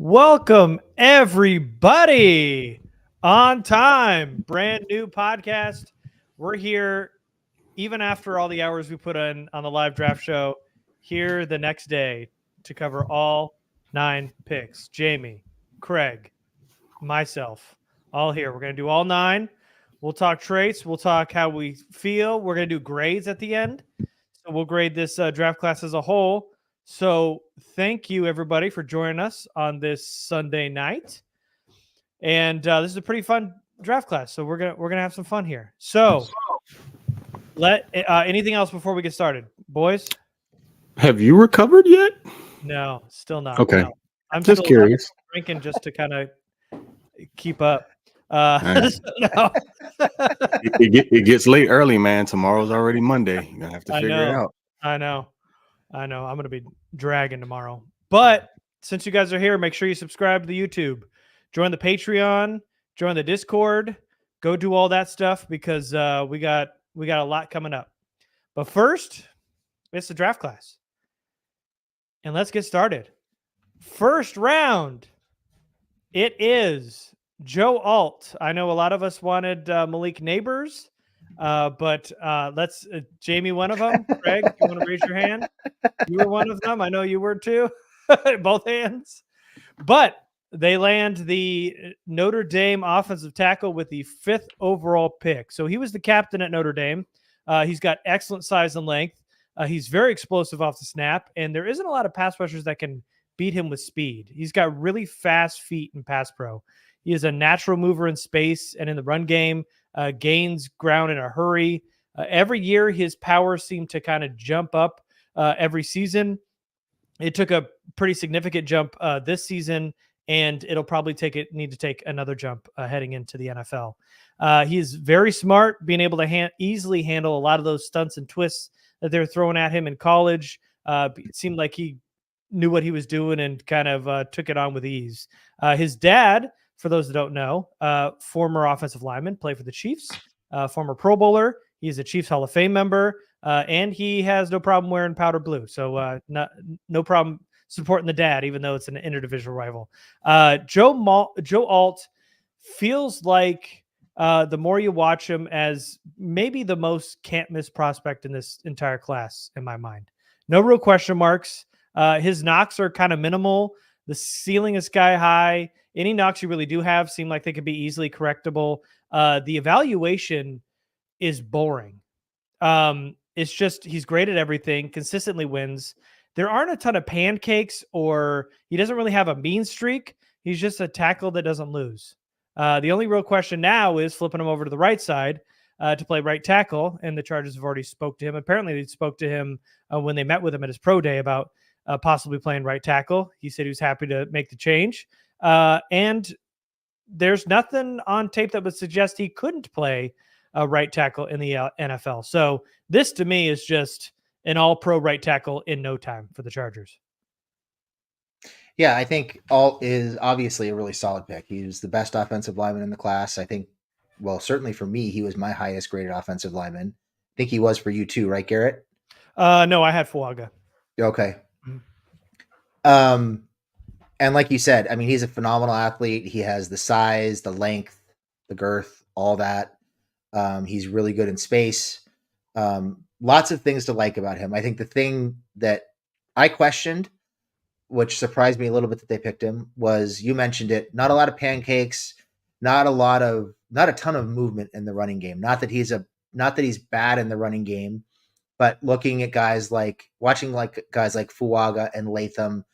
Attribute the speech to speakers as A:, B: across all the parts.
A: Welcome, everybody. On time, brand new podcast. We're here even after all the hours we put in on the live draft show, here the next day to cover all 9 picks. Jamie, Craig, myself, all here. We're going to do all 9. We'll talk traits. We'll talk how we feel. We're going to do grades at the end. So we'll grade this draft class as a whole. So thank you, everybody, for joining us on this Sunday night. And this is a pretty fun draft class. So we're gonna have some fun here. So anything else before we get started, boys?
B: Have you recovered yet?
A: No, still not.
B: Okay.
A: No. I'm
B: just
A: still
B: curious.
A: Drinking just to kind of keep up.
B: Right.
A: No.
B: it gets late early, man. Tomorrow's already Monday. You're gonna have to figure it out.
A: I know. I'm gonna be dragging tomorrow. But since you guys are here, make sure you subscribe to the YouTube, join the Patreon, join the Discord, go do all that stuff because we got a lot coming up. But first, it's the draft class. And let's get started. First round. It is Joe Alt. I know a lot of us wanted Malik Neighbors. But let's Jamie, one of them. Craig, you want to raise your hand? You were one of them. I know you were too. Both hands. But they land the Notre Dame offensive tackle with the 5th overall pick. So he was the captain at Notre Dame. He's got excellent size and length. He's very explosive off the snap, and there isn't a lot of pass rushers that can beat him with speed. He's got really fast feet in pass pro. He is a natural mover in space and in the run game. Gains ground in a hurry. Every year, his powers seem to kind of jump up every season. It took a pretty significant jump this season, and it'll probably need to take another jump heading into the NFL. He's very smart, being able to easily handle a lot of those stunts and twists that they're throwing at him in college. It seemed like he knew what he was doing and kind of took it on with ease. His dad, for those that don't know, former offensive lineman, played for the Chiefs, former Pro Bowler. He's a Chiefs Hall of Fame member, and he has no problem wearing powder blue. So no problem supporting the dad, even though it's an interdivisional rival. Joe Alt feels like the more you watch him as maybe the most can't miss prospect in this entire class, in my mind. No real question marks. His knocks are kind of minimal. The ceiling is sky high. Any knocks you really do have seem like they could be easily correctable. The evaluation is boring. It's just he's great at everything, consistently wins. There aren't a ton of pancakes, or he doesn't really have a mean streak. He's just a tackle that doesn't lose. The only real question now is flipping him over to the right side to play right tackle, and the Chargers have already spoke to him. Apparently, they spoke to him when they met with him at his pro day about possibly playing right tackle. He said he was happy to make the change. And there's nothing on tape that would suggest he couldn't play a right tackle in the NFL. So this to me is just an all-pro right tackle in no time for the Chargers.
C: Yeah, I think Alt is obviously a really solid pick. He was the best offensive lineman in the class. I think, well, certainly for me, he was my highest graded offensive lineman. I think he was for you too, right, Garrett?
A: No, I had Fuaga.
C: Okay. And like you said, I mean, he's a phenomenal athlete. He has the size, the length, the girth, all that. He's really good in space. Lots of things to like about him. I think the thing that I questioned, which surprised me a little bit that they picked him, was, you mentioned it, not a lot of pancakes, not a ton of movement in the running game. Not that he's bad in the running game, but watching guys like Fuaga and Latham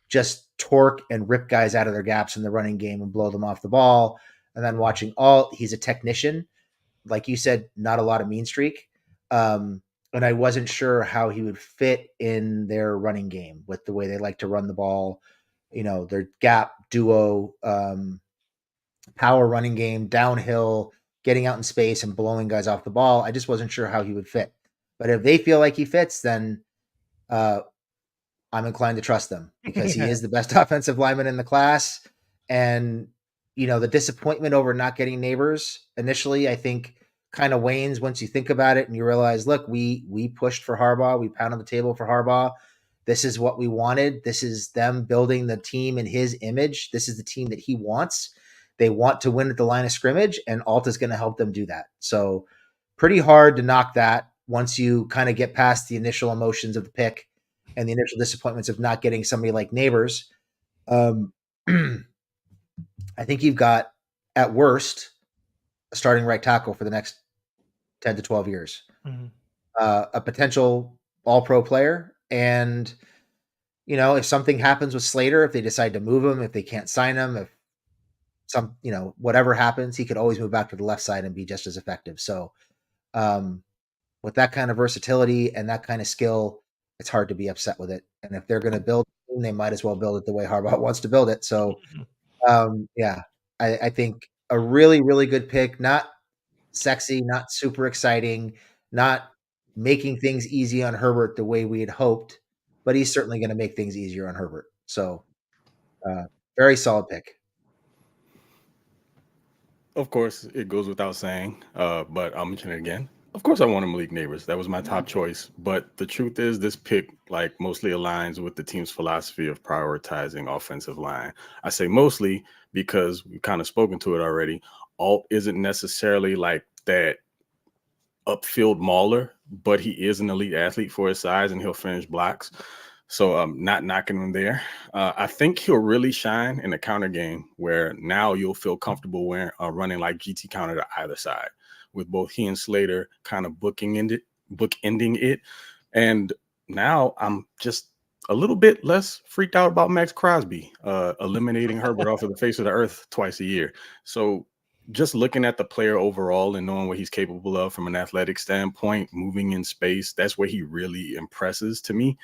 C: just torque and rip guys out of their gaps in the running game and blow them off the ball. And then watching Alt, he's a technician. Like you said, not a lot of mean streak. And I wasn't sure how he would fit in their running game with the way they like to run the ball, their gap duo, power running game, downhill, getting out in space and blowing guys off the ball. I just wasn't sure how he would fit. But if they feel like he fits, then I'm inclined to trust them, because he is the best offensive lineman in the class. And, the disappointment over not getting Neighbors initially, I think, kind of wanes once you think about it and you realize, look, we pushed for Harbaugh. We pounded the table for Harbaugh. This is what we wanted. This is them building the team in his image. This is the team that he wants. They want to win at the line of scrimmage, and Alt is going to help them do that. So pretty hard to knock that once you kind of get past the initial emotions of the pick and the initial disappointments of not getting somebody like Neighbors. I think you've got, at worst, a starting right tackle for the next 10 to 12 years.
A: Mm-hmm.
C: A potential all-pro player. And, you know, if something happens with Slater, if they decide to move him, if they can't sign him, if some, you know, whatever happens, he could always move back to the left side and be just as effective. So with that kind of versatility and that kind of skill, it's hard to be upset with it. And if they're going to build a team, they might as well build it the way Harbaugh wants to build it. So, yeah, I think a really, really good pick. Not sexy, not super exciting, not making things easy on Herbert the way we had hoped, but he's certainly going to make things easier on Herbert. So, very solid pick.
B: Of course, it goes without saying, but I'll mention it again. Of course, I wanted Malik Neighbors. That was my top choice. But the truth is, this pick like mostly aligns with the team's philosophy of prioritizing offensive line. I say mostly because we've kind of spoken to it already. Alt isn't necessarily like that upfield mauler, but he is an elite athlete for his size, and he'll finish blocks. So not knocking him there. I think he'll really shine in the counter game where now you'll feel comfortable running like GT counter to either side, with both he and Slater kind of bookending it. And now I'm just a little bit less freaked out about Max Crosby eliminating Herbert off of the face of the earth twice a year. So just looking at the player overall and knowing what he's capable of from an athletic standpoint, moving in space, that's where he really impresses to me.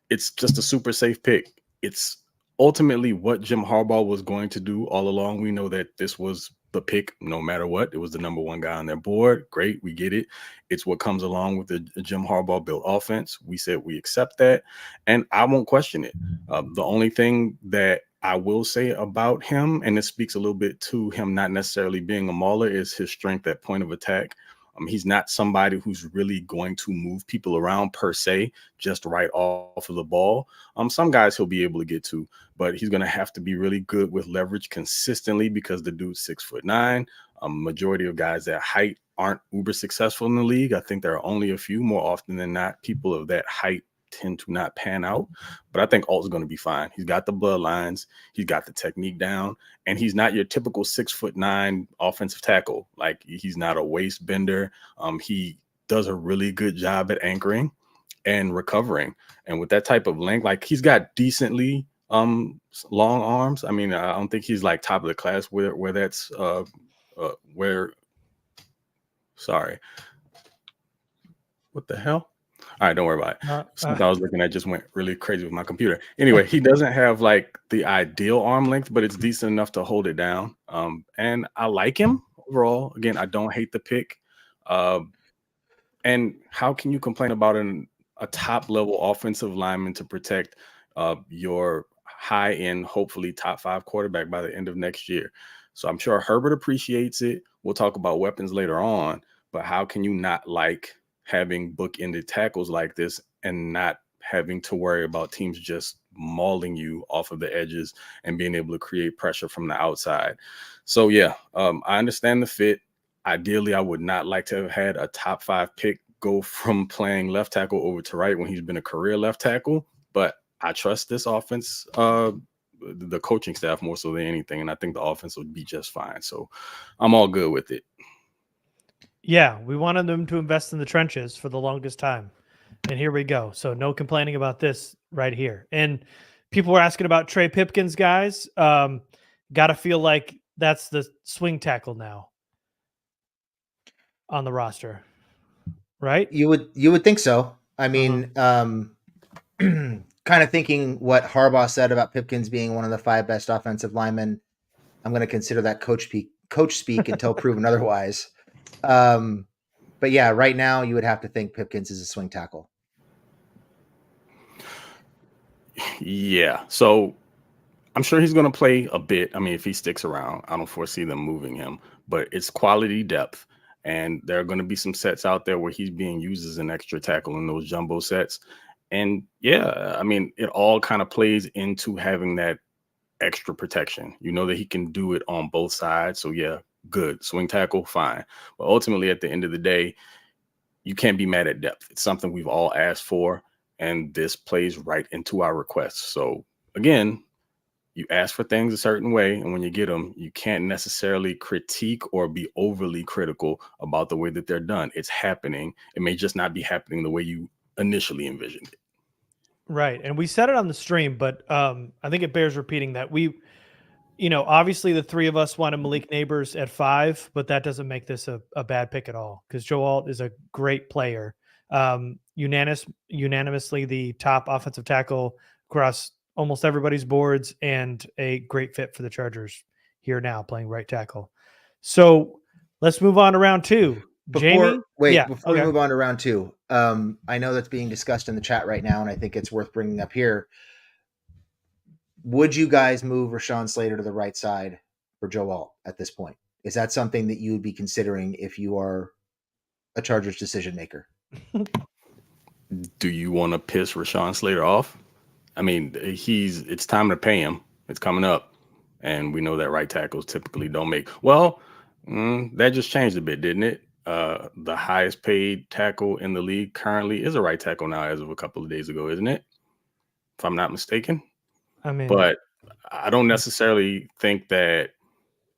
B: It's just a super safe pick. It's ultimately what Jim Harbaugh was going to do all along. We know that this was the pick no matter what. It was the number one guy on their board. Great, we get it. It's what comes along with the Jim Harbaugh built offense. We said we accept that, and I won't question it. The only thing that I will say about him, and this speaks a little bit to him not necessarily being a mauler, is his strength at point of attack. He's not somebody who's really going to move people around per se, just right off of the ball. Some guys he'll be able to get to, but he's going to have to be really good with leverage consistently because the dude's 6'9". Majority of guys that height aren't uber successful in the league. I think there are only a few. More often than not, people of that height tend to not pan out, but I think Alt's going to be fine. He's got the bloodlines, he's got the technique down, and he's not your typical 6'9" offensive tackle. Like, he's not a waist bender. He does a really good job at anchoring and recovering, and with that type of length, like, he's got decently long arms. I mean, I don't think he's like top of the class where that's sorry, what the hell? All right, don't worry about it. Something I was looking at just went really crazy with my computer. Anyway, he doesn't have like the ideal arm length, but it's decent enough to hold it down. And I like him overall. Again, I don't hate the pick. And how can you complain about a top level offensive lineman to protect your high end, hopefully top 5 quarterback by the end of next year? So I'm sure Herbert appreciates it. We'll talk about weapons later on, but how can you not like having bookended tackles like this and not having to worry about teams just mauling you off of the edges and being able to create pressure from the outside? So yeah, I understand the fit. Ideally, I would not like to have had a top 5 pick go from playing left tackle over to right when he's been a career left tackle, but I trust this offense, the coaching staff more so than anything, and I think the offense would be just fine. So I'm all good with it.
A: Yeah, we wanted them to invest in the trenches for the longest time. And here we go. So no complaining about this right here. And people were asking about Trey Pipkins, guys. Got to feel like that's the swing tackle now on the roster, right?
C: You would think so. I mean, kind of thinking what Harbaugh said about Pipkins being one of the 5 best offensive linemen. I'm going to consider that coach speak until proven otherwise. But yeah, right now you would have to think Pipkins is a swing tackle.
B: Yeah. So I'm sure he's going to play a bit. I mean, if he sticks around, I don't foresee them moving him, but it's quality depth. And there are going to be some sets out there where he's being used as an extra tackle in those jumbo sets. And yeah, I mean, it all kind of plays into having that extra protection. You know that he can do it on both sides. So yeah, good. Swing tackle, fine. But ultimately, at the end of the day, you can't be mad at depth. It's something we've all asked for, and this plays right into our requests. So again, you ask for things a certain way, and when you get them, you can't necessarily critique or be overly critical about the way that they're done. It's happening. It may just not be happening the way you initially envisioned it.
A: Right. And we said it on the stream, but I think it bears repeating that obviously the three of us wanted Malik Neighbors at 5, but that doesn't make this a bad pick at all because Joe Alt is a great player. Unanimously the top offensive tackle across almost everybody's boards and a great fit for the Chargers here now playing right tackle. So let's move on to round 2. Jamie?
C: Before we move on to round 2, I know that's being discussed in the chat right now, and I think it's worth bringing up here. Would you guys move Rashawn Slater to the right side for Joe Alt at this point? Is that something that you would be considering if you are a Chargers decision maker?
B: Do you want to piss Rashawn Slater off? I mean, it's time to pay him. It's coming up. And we know that right tackles typically don't make. Well, that just changed a bit, didn't it? The highest paid tackle in the league currently is a right tackle now as of a couple of days ago, isn't it? If I'm not mistaken.
A: I mean,
B: but I don't necessarily think that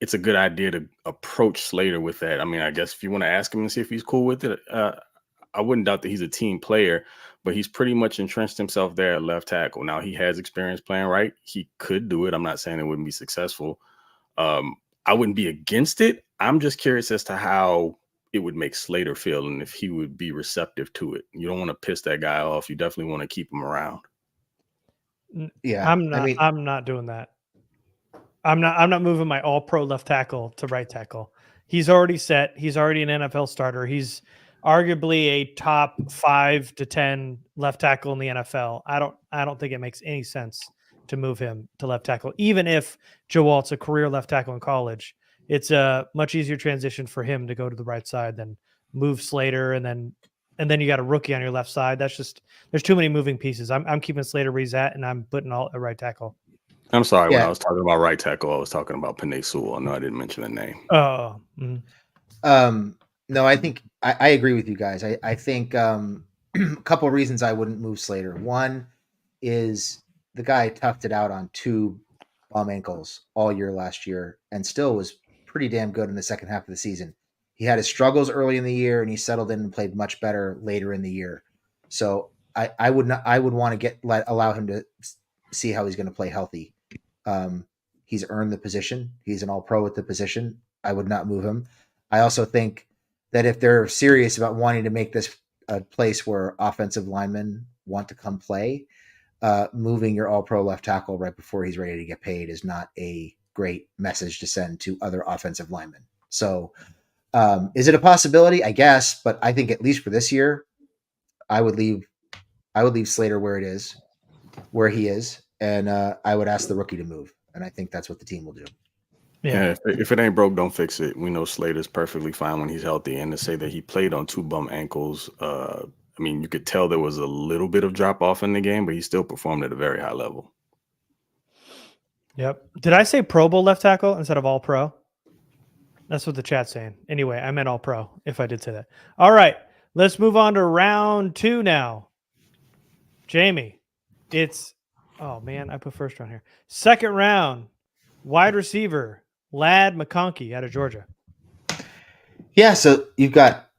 B: it's a good idea to approach Slater with that. I mean, I guess if you want to ask him and see if he's cool with it, I wouldn't doubt that he's a team player, but he's pretty much entrenched himself there at left tackle. Now, he has experience playing right. He could do it. I'm not saying it wouldn't be successful. I wouldn't be against it. I'm just curious as to how it would make Slater feel and if he would be receptive to it. You don't want to piss that guy off. You definitely want to keep him around.
C: Yeah,
A: I'm not doing that. I'm not moving my all-pro left tackle to right tackle. He's already set. He's already an NFL starter. He's arguably a top 5 to 10 left tackle in the NFL. I don't think it makes any sense to move him to left tackle, even if Joe Alt's a career left tackle in college. It's a much easier transition for him to go to the right side than move Slater and then you got a rookie on your left side. That's just there's too many moving pieces. I'm keeping Slater where he's at, and I'm putting all a right tackle.
B: I'm sorry. When I was talking about right tackle, I was talking about Penei Sewell. I know I didn't mention the name.
A: Oh.
C: No, I think I agree with you guys. I think a couple of reasons I wouldn't move Slater. One is the guy toughed it out on 2 bum ankles all year last year and still was pretty damn good in the second half of the season. He had his struggles early in the year and he settled in and played much better later in the year. So I would want to allow him to see how he's going to play healthy. He's earned the position. He's an all-pro at the position. I would not move him. I also think that if they're serious about wanting to make this a place where offensive linemen want to come play, moving your all-pro left tackle right before he's ready to get paid is not a great message to send to other offensive linemen. So is it a possibility? I guess, but I think at least for this year, I would leave Slater where he is, and I would ask the rookie to move. And I think that's what the team will do.
B: Yeah, if it ain't broke, don't fix it. We know Slater's perfectly fine when he's healthy. And to say that he played on 2 bum ankles, I mean, you could tell there was a little bit of drop off in the game, but he still performed at a very high level.
A: Yep. Did I say Pro Bowl left tackle instead of all pro? That's what the chat's saying. Anyway, I meant all pro if I did say that. All right. Let's move on to round 2 now. Jamie, oh man, I put first round here. Second round, wide receiver, Lad McConkey out of Georgia.
C: Yeah, so you've got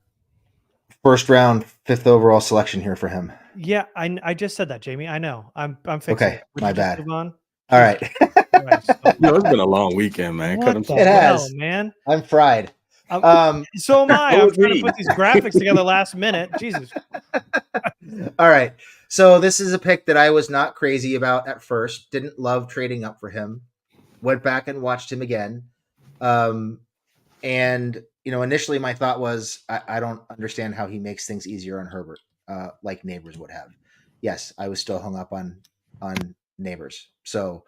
C: first round, 5th overall selection here for him.
A: Yeah, I just said that, Jamie. I know. I'm fixing
C: okay.
A: It.
C: My bad.
A: Move on?
C: All right.
B: It's been a long weekend, man.
A: It has, man.
C: I'm fried.
A: So am I. I'm trying to put these graphics together last minute. Jesus.
C: All right. So this is a pick that I was not crazy about at first. Didn't love trading up for him. Went back and watched him again. And initially my thought was I don't understand how he makes things easier on Herbert, like Neighbors would have. Yes, I was still hung up on Neighbors. So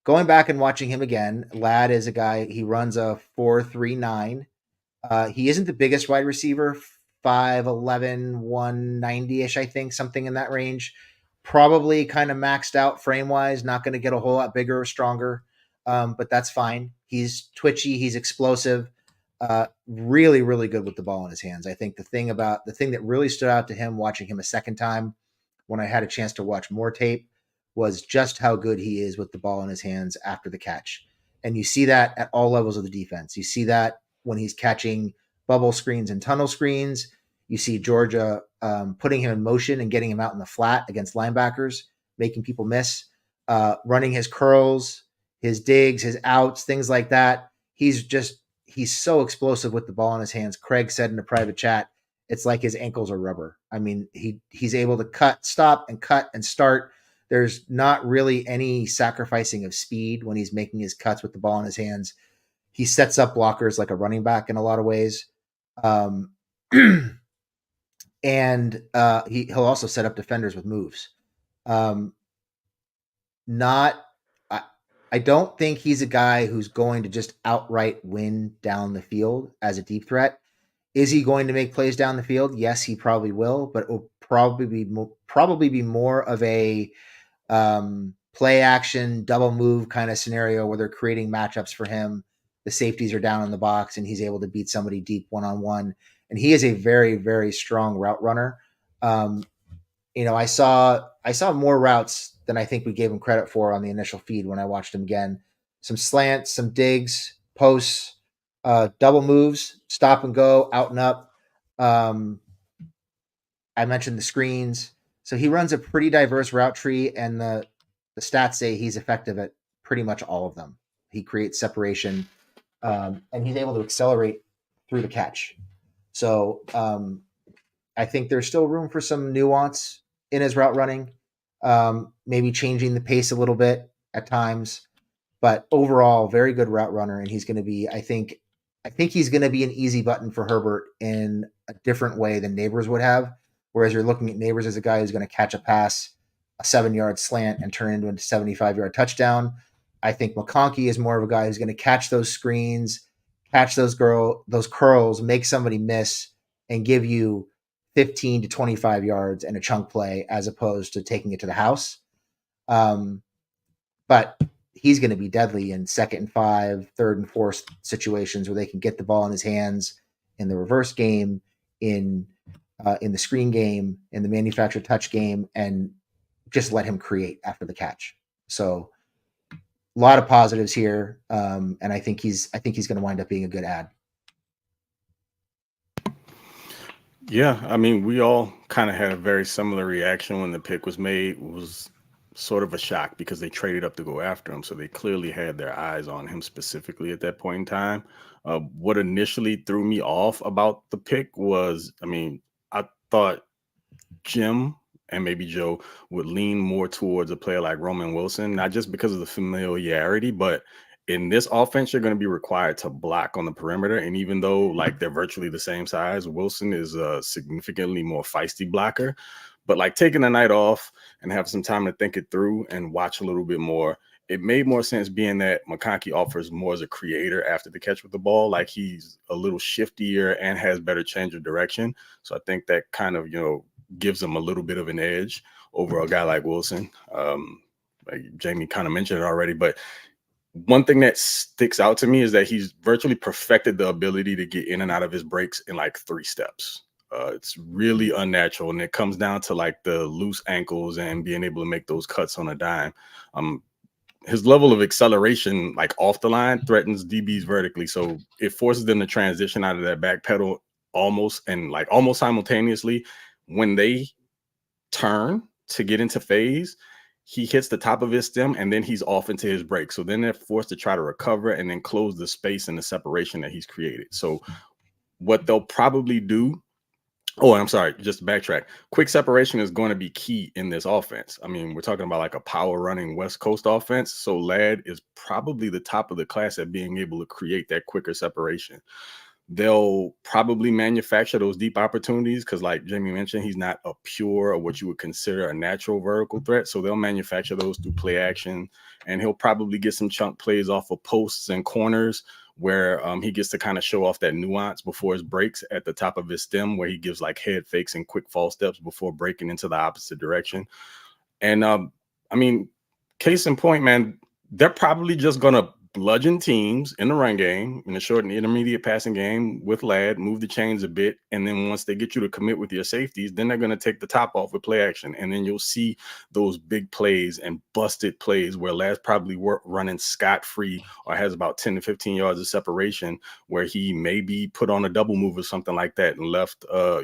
C: going back and watching him again, Lad is a guy, he runs a 4.39. He isn't the biggest wide receiver 5'11", 190-ish, I think, something in that range. Probably kind of maxed out frame-wise, not going to get a whole lot bigger or stronger, but that's fine. He's twitchy, he's explosive, really, really good with the ball in his hands. I think the thing that really stood out to him watching him a second time when I had a chance to watch more tape was just how good he is with the ball in his hands after the catch. And you see that at all levels of the defense. You see that when he's catching bubble screens and tunnel screens. You see Georgia putting him in motion and getting him out in the flat against linebackers, making people miss, running his curls, his digs, his outs, things like that. He's so explosive with the ball in his hands. Craig said in a private chat, it's like his ankles are rubber. I mean, he's able to stop and start. There's not really any sacrificing of speed when he's making his cuts with the ball in his hands. He sets up blockers like a running back in a lot of ways. And he'll also set up defenders with moves. I don't think he's a guy who's going to just outright win down the field as a deep threat. Is he going to make plays down the field? Yes, he probably will, but it will probably be more of a play action, double move kind of scenario where they're creating matchups for him. The safeties are down in the box and he's able to beat somebody deep one-on-one. And he is a very, very strong route runner. I saw more routes than I think we gave him credit for on the initial feed when I watched him again. Some slants, some digs, posts, double moves, stop and go, out and up. I mentioned the screens. So he runs a pretty diverse route tree, and the stats say he's effective at pretty much all of them. He creates separation, and he's able to accelerate through the catch. So I think there's still room for some nuance in his route running, maybe changing the pace a little bit at times. But overall, very good route runner, and he's going to be, I think he's going to be an easy button for Herbert in a different way than Neighbors would have. Whereas you're looking at Neighbors as a guy who's going to catch a pass, a 7-yard slant, and turn into a 75-yard touchdown. I think McConkey is more of a guy who's going to catch those screens, catch those curls, make somebody miss, and give you 15 to 25 yards and a chunk play as opposed to taking it to the house. But he's going to be deadly in 2nd and 5, 3rd and 4th situations where they can get the ball in his hands in the reverse game, in the screen game, in the manufactured touch game, and just let him create after the catch. So a lot of positives here. And I think he's going to wind up being a good ad.
B: Yeah, I mean, we all kind of had a very similar reaction when the pick was made. It was sort of a shock because they traded up to go after him. So they clearly had their eyes on him specifically at that point in time. What initially threw me off about the pick was, I mean, I thought Jim and maybe Joe would lean more towards a player like Roman Wilson, not just because of the familiarity, but in this offense, you're going to be required to block on the perimeter. And even though like they're virtually the same size, Wilson is a significantly more feisty blocker. But like taking a night off and have some time to think it through and watch a little bit more, it made more sense being that McConkey offers more as a creator after the catch with the ball. Like he's a little shiftier and has better change of direction. So I think that kind of, gives him a little bit of an edge over a guy like Wilson. Like Jamie kind of mentioned it already, but one thing that sticks out to me is that he's virtually perfected the ability to get in and out of his breaks in like 3 steps. It's really unnatural, and it comes down to like the loose ankles and being able to make those cuts on a dime. His level of acceleration, like off the line, threatens DBs vertically, so it forces them to transition out of that back pedal almost simultaneously. When they turn to get into phase, he hits the top of his stem and then he's off into his break. So then they're forced to try to recover and then close the space and the separation that he's created. So what they'll probably do, just to backtrack, quick separation is going to be key in this offense. I mean, we're talking about like a power running West Coast offense. So Ladd is probably the top of the class at being able to create that quicker separation. They'll probably manufacture those deep opportunities because, like Jamie mentioned, he's not a pure or what you would consider a natural vertical threat. So they'll manufacture those through play action, and he'll probably get some chunk plays off of posts and corners where he gets to kind of show off that nuance before his breaks at the top of his stem, where he gives like head fakes and quick fall steps before breaking into the opposite direction. And I mean, case in point, man, they're probably just gonna bludgeon teams in the run game, in the short and intermediate passing game with Ladd, move the chains a bit, and then once they get you to commit with your safeties, then they're gonna take the top off with play action, and then you'll see those big plays and busted plays where Ladd's probably running scot-free or has about 10 to 15 yards of separation, where he may be put on a double move or something like that and left a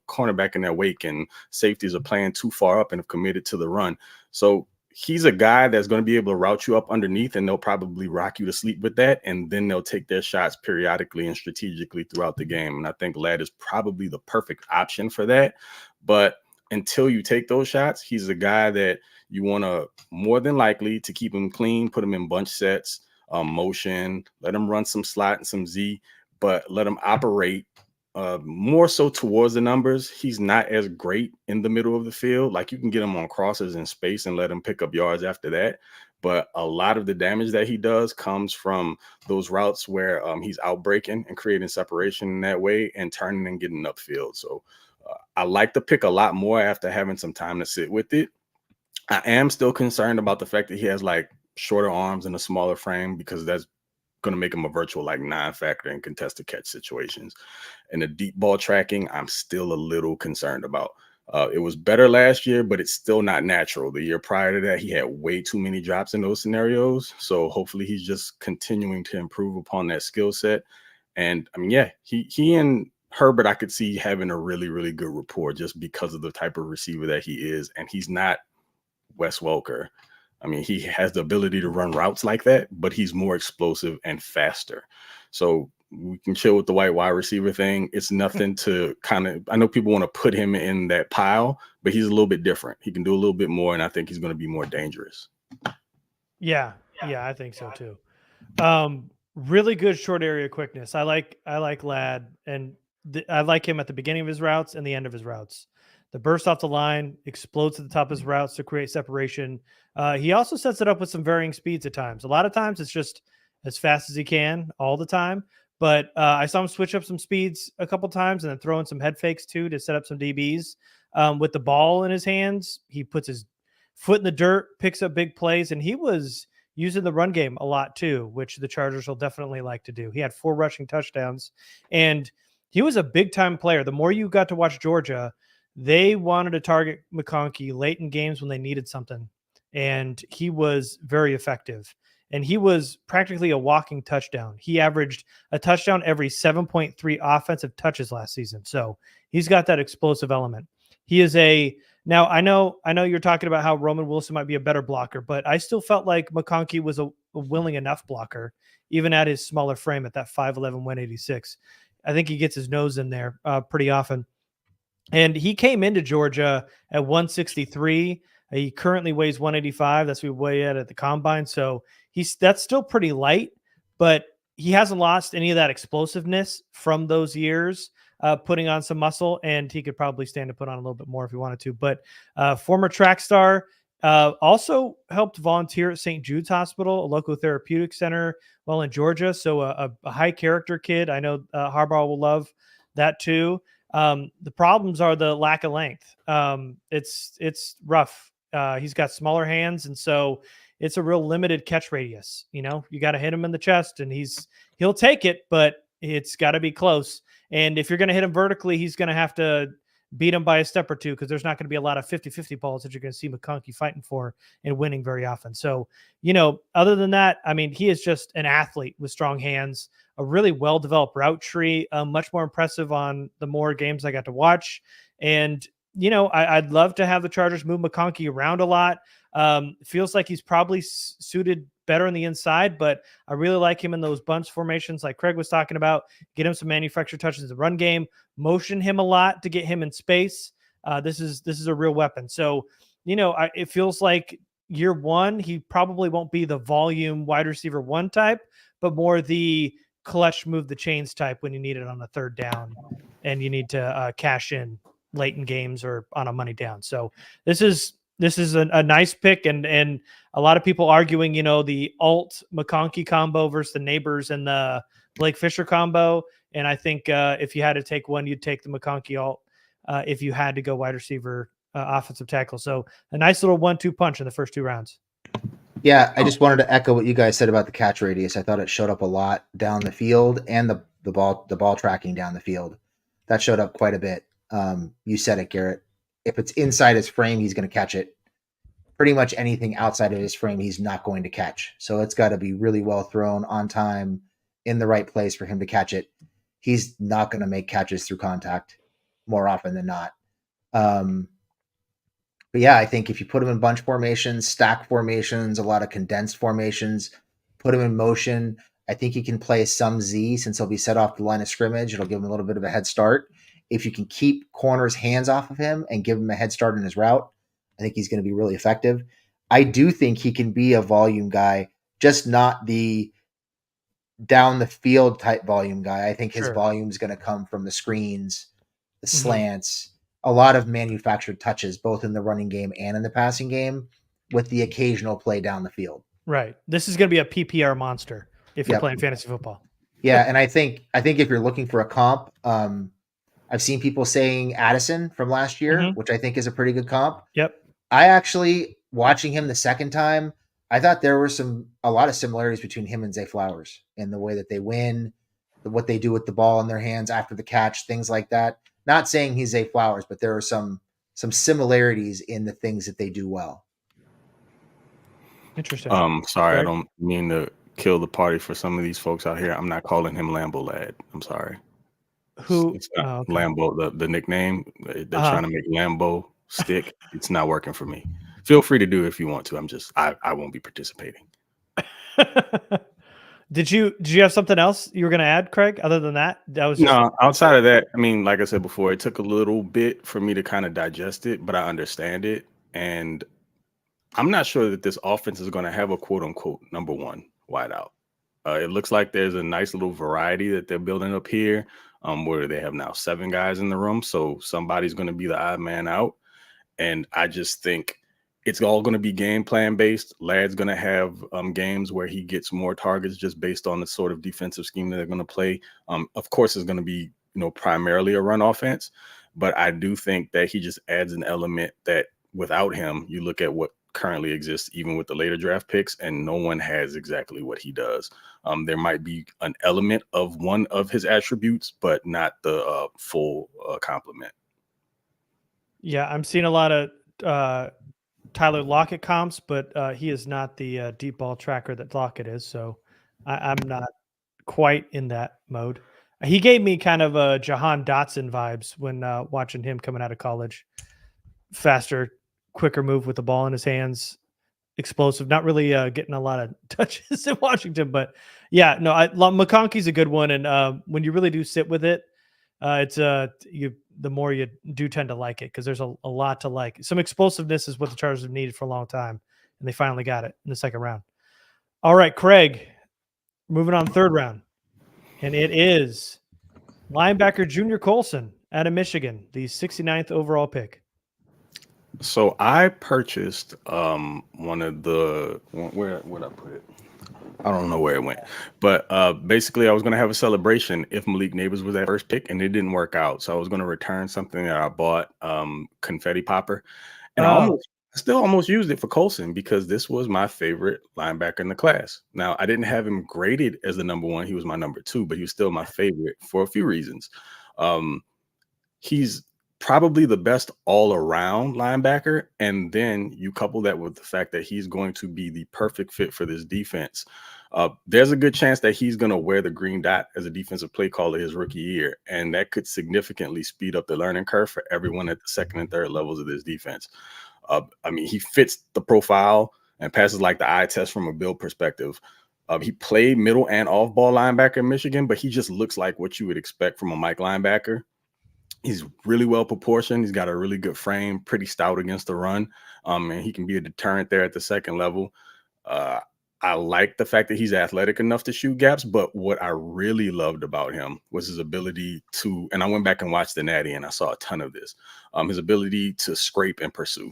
B: cornerback in their wake, and safeties are playing too far up and have committed to the run. So he's a guy that's going to be able to route you up underneath, and they'll probably rock you to sleep with that. And then they'll take their shots periodically and strategically throughout the game. And I think Ladd is probably the perfect option for that. But until you take those shots, he's a guy that you want to more than likely to keep him clean, put him in bunch sets, motion, let him run some slot and some Z, but let him operate more so towards the numbers. He's not as great in the middle of the field. Like, you can get him on crosses in space and let him pick up yards after that. But a lot of the damage that he does comes from those routes where he's outbreaking and creating separation in that way and turning and getting upfield. So I like the pick a lot more after having some time to sit with it. I am still concerned about the fact that he has like shorter arms and a smaller frame, because that's going to make him a virtual like non-factor in contested catch situations. And the deep ball tracking, I'm still a little concerned about. It was better last year, but it's still not natural. The year prior to that, he had way too many drops in those scenarios. So hopefully he's just continuing to improve upon that skill set. And I mean, yeah, he and Herbert, I could see having a really, really good rapport just because of the type of receiver that he is. And he's not Wes Welker. I mean, he has the ability to run routes like that, but he's more explosive and faster. So we can chill with the white wide receiver thing. It's nothing to kind of, I know people want to put him in that pile, but he's a little bit different. He can do a little bit more, and I think he's going to be more dangerous.
A: Yeah, I think so too. Really good short area quickness. I like Ladd, and I like him at the beginning of his routes and the end of his routes. The burst off the line, explodes to the top of his routes to create separation. He also sets it up with some varying speeds at times. A lot of times it's just as fast as he can all the time. But I saw him switch up some speeds a couple times and then throw in some head fakes too to set up some DBs. With the ball in his hands, he puts his foot in the dirt, picks up big plays, and he was using the run game a lot too, which the Chargers will definitely like to do. He had 4 rushing touchdowns, and he was a big-time player. The more you got to watch Georgia, they wanted to target McConkey late in games when they needed something, and he was very effective. And he was practically a walking touchdown. He averaged a touchdown every 7.3 offensive touches last season. So he's got that explosive element. He is now I know you're talking about how Roman Wilson might be a better blocker, but I still felt like McConkey was a willing enough blocker, even at his smaller frame at that 5'11", 186. I think he gets his nose in there pretty often. And he came into Georgia at 163. He currently weighs 185. That's what we weigh at the combine. So that's still pretty light, but he hasn't lost any of that explosiveness from those years, putting on some muscle, and he could probably stand to put on a little bit more if he wanted to. But former track star, also helped volunteer at St. Jude's Hospital, a local therapeutic center while in Georgia. So a high character kid. I know Harbaugh will love that too. The problems are the lack of length. It's rough. He's got smaller hands, and so it's a real limited catch radius. You got to hit him in the chest, and he'll take it, but it's got to be close. And if you're going to hit him vertically, he's going to have to beat him by a step or two, because there's not going to be a lot of 50-50 balls that you're going to see McConkey fighting for and winning very often. So, other than that, I mean, he is just an athlete with strong hands, a really well-developed route tree, much more impressive on the more games I got to watch. And, I'd love to have the Chargers move McConkey around a lot. Feels like he's probably suited better on the inside, but I really like him in those bunch formations like Craig was talking about. Get him some manufactured touches in the run game, motion him a lot to get him in space. This is a real weapon. So, it feels like year one, he probably won't be the volume wide receiver 1 type, but more the clutch move the chains type when you need it on a third down and you need to cash in late in games or on a money down. So this is This is a nice pick, and a lot of people arguing, the alt McConkey combo versus the Neighbors and the Blake Fisher combo. And I think if you had to take one, you'd take the McConkey alt if you had to go wide receiver, offensive tackle. So a nice little 1-2 punch in the first 2 rounds.
C: Yeah, I just wanted to echo what you guys said about the catch radius. I thought it showed up a lot down the field, and the ball tracking down the field. That showed up quite a bit. You said it, Garrett. If it's inside his frame, he's going to catch it. Pretty much anything outside of his frame, he's not going to catch. So it's got to be really well thrown, on time, in the right place for him to catch it. He's not going to make catches through contact more often than not. But yeah, I think if you put him in bunch formations, stack formations, a lot of condensed formations, put him in motion, I think he can play some Z since he'll be set off the line of scrimmage. It'll give him a little bit of a head start. If you can keep corners' hands off of him and give him a head start in his route, I think he's going to be really effective. I do think he can be a volume guy, just not the down the field type volume guy. I think his volume is going to come from the screens, the slants, a lot of manufactured touches, both in the running game and in the passing game, with the occasional play down the field.
A: Right. This is going to be a PPR monster if you're playing fantasy football.
C: Yeah, and I think if you're looking for a comp, I've seen people saying Addison from last year, which I think is a pretty good comp.
A: Yep.
C: I actually, watching him the second time, I thought there were a lot of similarities between him and Zay Flowers in the way that they win, what they do with the ball in their hands after the catch, things like that. Not saying he's Zay Flowers, but there are some similarities in the things that they do well.
A: Interesting.
B: Sorry, I don't mean to kill the party for some of these folks out here. I'm not calling him Lambo Lad. I'm sorry.
A: Who?
B: It's not Lambo, the nickname. They're trying to make Lambo stick. It's not working for me. Feel free to do it if you want to. I won't be participating.
A: Did you have something else you were going to add, Craig? Other than that,
B: outside of that, I mean, like I said before, it took a little bit for me to kind of digest it, but I understand it, and I'm not sure that this offense is going to have a quote unquote number one wideout. It looks like there's a nice little variety that they're building up here, where they have now 7 guys in the room, so somebody's going to be the odd man out, and I just think it's all going to be game plan based. Lad's going to have games where he gets more targets just based on the sort of defensive scheme that they're going to play. Of course, it's going to be primarily a run offense, but I do think that he just adds an element that without him, you look at what currently exists, even with the later draft picks, and no one has exactly what he does. There might be an element of one of his attributes, but not the full complement.
A: Yeah, I'm seeing a lot of Tyler Lockett comps, but he is not the deep ball tracker that Lockett is. So I'm not quite in that mode. He gave me kind of Jahan Dotson vibes when watching him coming out of college. Faster, quicker move with the ball in his hands, explosive, not really getting a lot of touches in Washington. But yeah, no, McConkey's a good one. And when you really do sit with it, it's the more you do tend to like it, because there's a lot to like. Some explosiveness is what the Chargers have needed for a long time, and they finally got it in the second round. All right, Craig, moving on, third round, and it is linebacker Junior Colson out of Michigan, the 69th overall pick.
B: So I purchased one of the where'd I put it? I don't know where it went, but basically I was going to have a celebration if Malik Neighbors was that first pick, and it didn't work out. So I was going to return something that I bought, confetti popper, and I still almost used it for Colson because this was my favorite linebacker in the class. Now, I didn't have him graded as the number 1. He was my number 2, but he was still my favorite for a few reasons. He's probably the best all-around linebacker, and then you couple that with the fact that he's going to be the perfect fit for this defense. There's a good chance that he's going to wear the green dot as a defensive play caller his rookie year, and that could significantly speed up the learning curve for everyone at the second and third levels of this defense. I mean, he fits the profile and passes like the eye test from a build perspective. He played middle and off-ball linebacker in Michigan, but he just looks like what you would expect from a Mike linebacker. He's really well proportioned. He's got a really good frame, pretty stout against the run, and he can be a deterrent there at the second level. I like the fact that he's athletic enough to shoot gaps, but what I really loved about him was his ability to, and I went back and watched the Natty, and I saw a ton of this, his ability to scrape and pursue.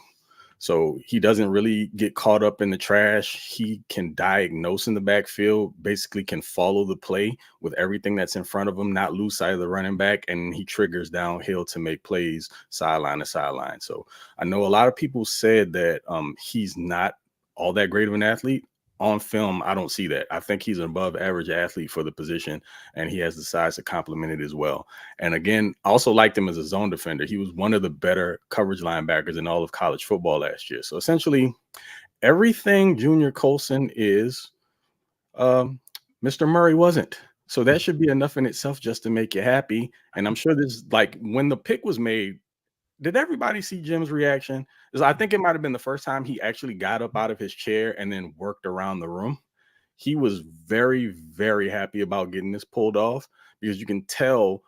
B: So he doesn't really get caught up in the trash. He can diagnose in the backfield, basically can follow the play with everything that's in front of him, not lose sight of the running back, and he triggers downhill to make plays sideline to sideline. So I know a lot of people said that he's not all that great of an athlete. On film, I don't see that. I think he's an above average athlete for the position, and he has the size to complement it as well. And again, I also liked him as a zone defender. He was one of the better coverage linebackers in all of college football last year. So essentially, everything Junior Colson is, Mr. Murray wasn't. So that should be enough in itself just to make you happy. And I'm sure this, like, when the pick was made, did everybody see Jim's reaction? Because I think it might have been the first time he actually got up out of his chair and then worked around the room. He was very, very happy about getting this pulled off, because you can tell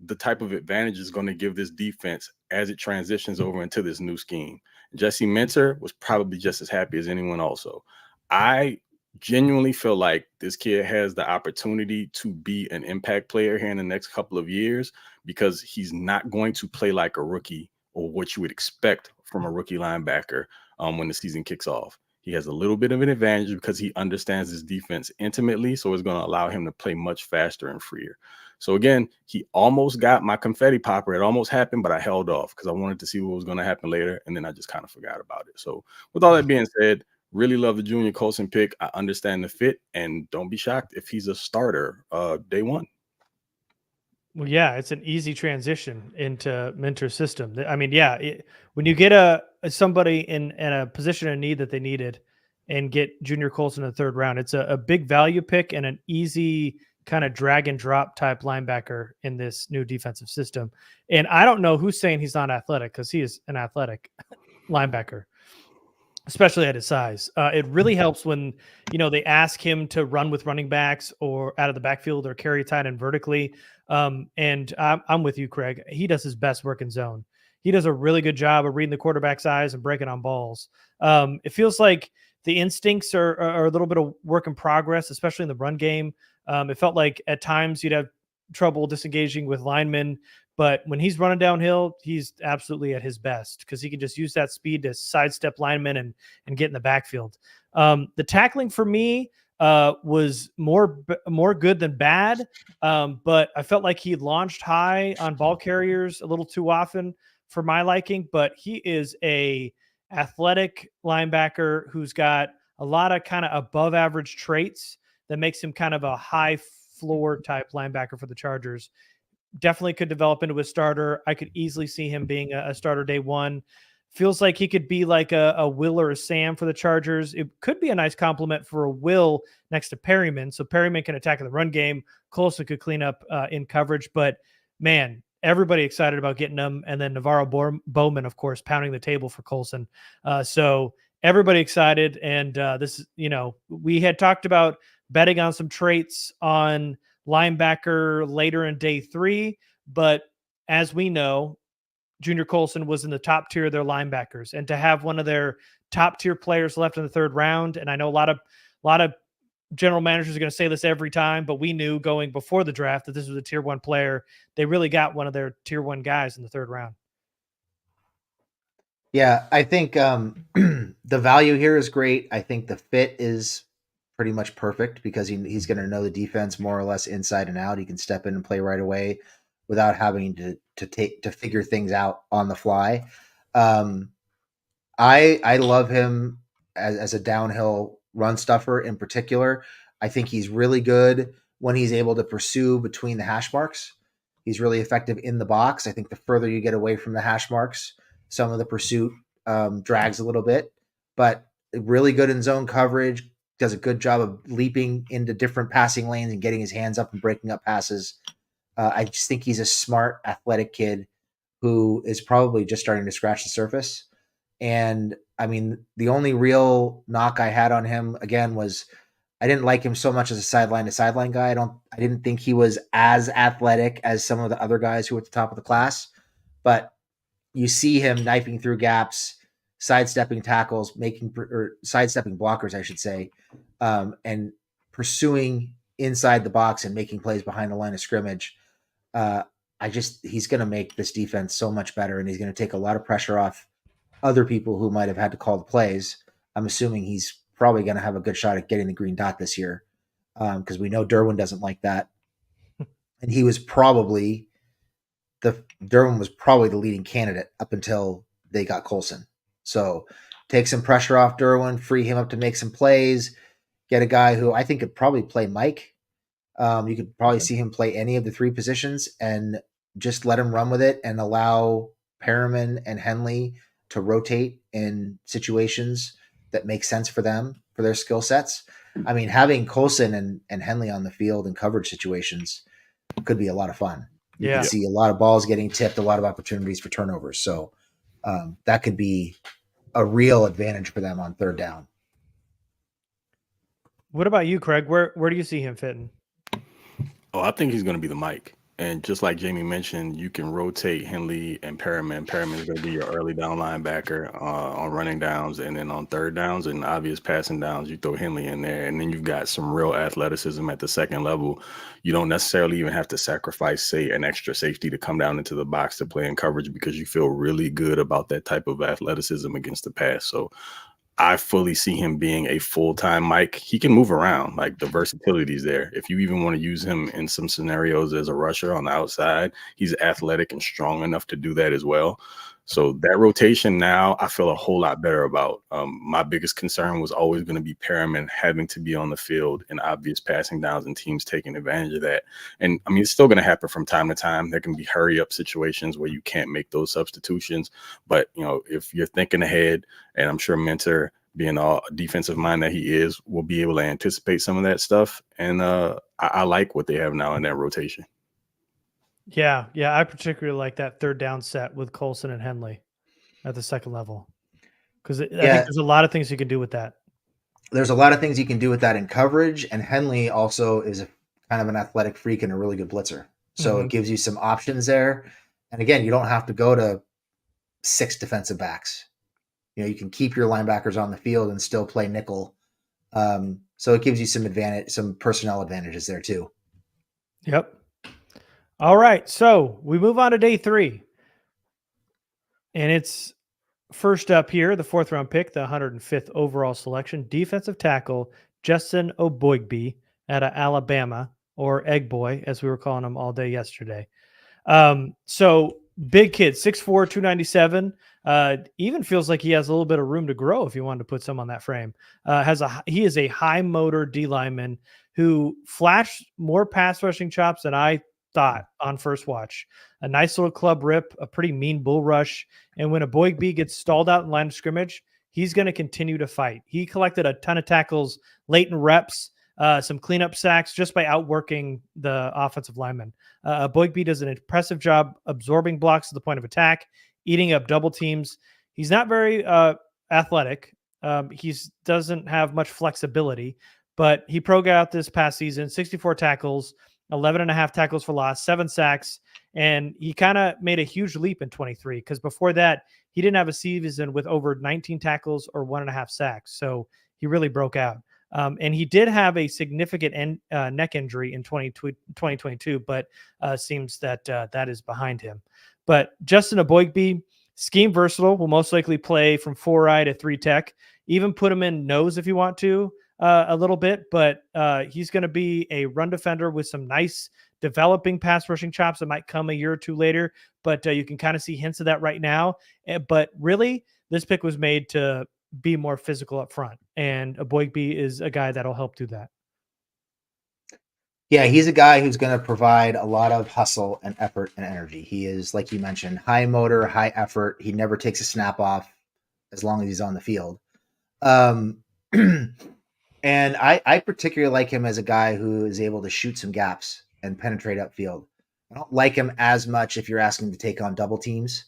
B: the type of advantage is going to give this defense as it transitions over into this new scheme. Jesse Minter was probably just as happy as anyone also. I genuinely feel like this kid has the opportunity to be an impact player here in the next couple of years, because he's not going to play like a rookie or what you would expect from a rookie linebacker when the season kicks off. He has a little bit of an advantage because he understands his defense intimately, so it's going to allow him to play much faster and freer. So again, he almost got my confetti popper. It almost happened, but I held off because I wanted to see what was going to happen later, and then I just kind of forgot about it. So with all that being said, really love the Junior Colson pick. I understand the fit, and don't be shocked if he's a starter day one.
A: Well, yeah, it's an easy transition into Minter's system. I mean, yeah, when you get somebody in a position of need that they needed and get Junior Colson in the third round, it's a big value pick and an easy kind of drag and drop type linebacker in this new defensive system. And I don't know who's saying he's not athletic, because he is an athletic linebacker, especially at his size. It really helps when, they ask him to run with running backs or out of the backfield or carry tight end vertically. And I'm with you, Craig. He does his best work in zone. He does a really good job of reading the quarterback's eyes and breaking on balls. It feels like the instincts are a little bit of work in progress, especially in the run game. It felt like at times you'd have trouble disengaging with linemen, but when he's running downhill, he's absolutely at his best, because he can just use that speed to sidestep linemen and get in the backfield. The tackling for me was more good than bad, but I felt like he launched high on ball carriers a little too often for my liking. But he is a athletic linebacker who's got a lot of kind of above average traits that makes him kind of a high floor type linebacker for the Chargers. Definitely could develop into a starter. I could easily see him being a starter day one. Feels like he could be like a Will or a Sam for the Chargers. It could be a nice compliment for a Will next to Perryman. So Perryman can attack in the run game. Colson could clean up in coverage. But, man, everybody excited about getting him. And then Navarro Bowman, of course, pounding the table for Colson. So everybody excited. And this, we had talked about betting on some traits on linebacker later in day 3. But as we know, Junior Colson was in the top tier of their linebackers, and to have one of their top tier players left in the third round. And I know a lot of general managers are going to say this every time, but we knew going before the draft that this was a tier 1 player. They really got one of their tier 1 guys in the third round.
C: Yeah, I think the value here is great. I think the fit is pretty much perfect, because he's going to know the defense more or less inside and out. He can step in and play right away without having to figure things out on the fly. I love him as a downhill run stuffer in particular. I think he's really good when he's able to pursue between the hash marks. He's really effective in the box. I think the further you get away from the hash marks, some of the pursuit drags a little bit, but really good in zone coverage, does a good job of leaping into different passing lanes and getting his hands up and breaking up passes. I just think he's a smart, athletic kid who is probably just starting to scratch the surface. And I mean, the only real knock I had on him again was I didn't like him so much as a sideline to sideline guy. I didn't think he was as athletic as some of the other guys who were at the top of the class, but you see him knifing through gaps, sidestepping tackles, sidestepping blockers, I should say, and pursuing inside the box and making plays behind the line of scrimmage. He's going to make this defense so much better, and he's going to take a lot of pressure off other people who might have had to call the plays. I'm assuming he's probably going to have a good shot at getting the green dot this year, because we know Derwin doesn't like that, and he was probably Derwin was probably the leading candidate up until they got Colson. So take some pressure off Derwin, free him up to make some plays, get a guy who I think could probably play Mike. You could probably see him play any of the three positions and just let him run with it and allow Perriman and Henley to rotate in situations that make sense for them, for their skill sets. I mean, having Colson and Henley on the field in coverage situations could be a lot of fun. You
A: Yeah.
C: can see a lot of balls getting tipped, a lot of opportunities for turnovers. So that could be a real advantage for them on third down.
A: What about you, Craig? Where do you see him fitting?
B: Oh, I think he's going to be the Mike. And just like Jamie mentioned, you can rotate Henley and Perriman. Perriman is going to be your early down linebacker on running downs, and then on third downs and obvious passing downs, you throw Henley in there. And then you've got some real athleticism at the second level. You don't necessarily even have to sacrifice, say, an extra safety to come down into the box to play in coverage because you feel really good about that type of athleticism against the pass. So I fully see him being a full-time Mike. He can move around, like the versatility is there. If you even want to use him in some scenarios as a rusher on the outside, he's athletic and strong enough to do that as well. So that rotation now, I feel a whole lot better about. My biggest concern was always going to be Perriman having to be on the field in obvious passing downs and teams taking advantage of that. And I mean, it's still going to happen from time to time. There can be hurry up situations where you can't make those substitutions. But, you know, if you're thinking ahead, and I'm sure Mentor, being all defensive mind that he is, will be able to anticipate some of that stuff. And I like what they have now in that rotation.
A: Yeah. I particularly like that third down set with Colson and Henley at the second level, because I think there's a lot of things you can do with that.
C: There's a lot of things you can do with that in coverage, and Henley also is a kind of an athletic freak and a really good blitzer. So it gives you some options there. And again, you don't have to go to 6 defensive backs. You know, you can keep your linebackers on the field and still play nickel. So it gives you some personnel advantages there too.
A: Yep. All right. So we move on to day 3. And it's first up here, the 4th round pick, the 105th overall selection, defensive tackle Justin Eboigbe out of Alabama, or Egg Boy, as we were calling him all day yesterday. So big kid, 6'4", 297. Even feels like he has a little bit of room to grow if you wanted to put some on that frame. He is a high motor D lineman who flashed more pass rushing chops than I thought on first watch. A nice little club rip, a pretty mean bull rush. And when Eboigbe gets stalled out in line of scrimmage, he's going to continue to fight. He collected a ton of tackles late in reps, some cleanup sacks just by outworking the offensive lineman. Eboigbe does an impressive job absorbing blocks at the point of attack, eating up double teams. He's not very athletic. He doesn't have much flexibility, but he broke out this past season, 64 tackles, 11 and a half tackles for loss, 7 sacks. And he kind of made a huge leap in 23, because before that, he didn't have a season with over 19 tackles or 1.5 sacks. So he really broke out. And he did have a significant neck injury in 2022, but seems that that is behind him. But Justin Eboigbe, scheme versatile, will most likely play from 4-eye to 3 tech, even put him in nose if you want to a little bit, but he's going to be a run defender with some nice developing pass rushing chops that might come a year or two later, but you can kind of see hints of that right now. But really, this pick was made to be more physical up front, and Eboigbe is a guy that'll help do that.
C: Yeah, he's a guy who's going to provide a lot of hustle and effort and energy. He is, like you mentioned, high motor, high effort. He never takes a snap off as long as he's on the field. And I particularly like him as a guy who is able to shoot some gaps and penetrate upfield. I don't like him as much if you're asking him to take on double teams.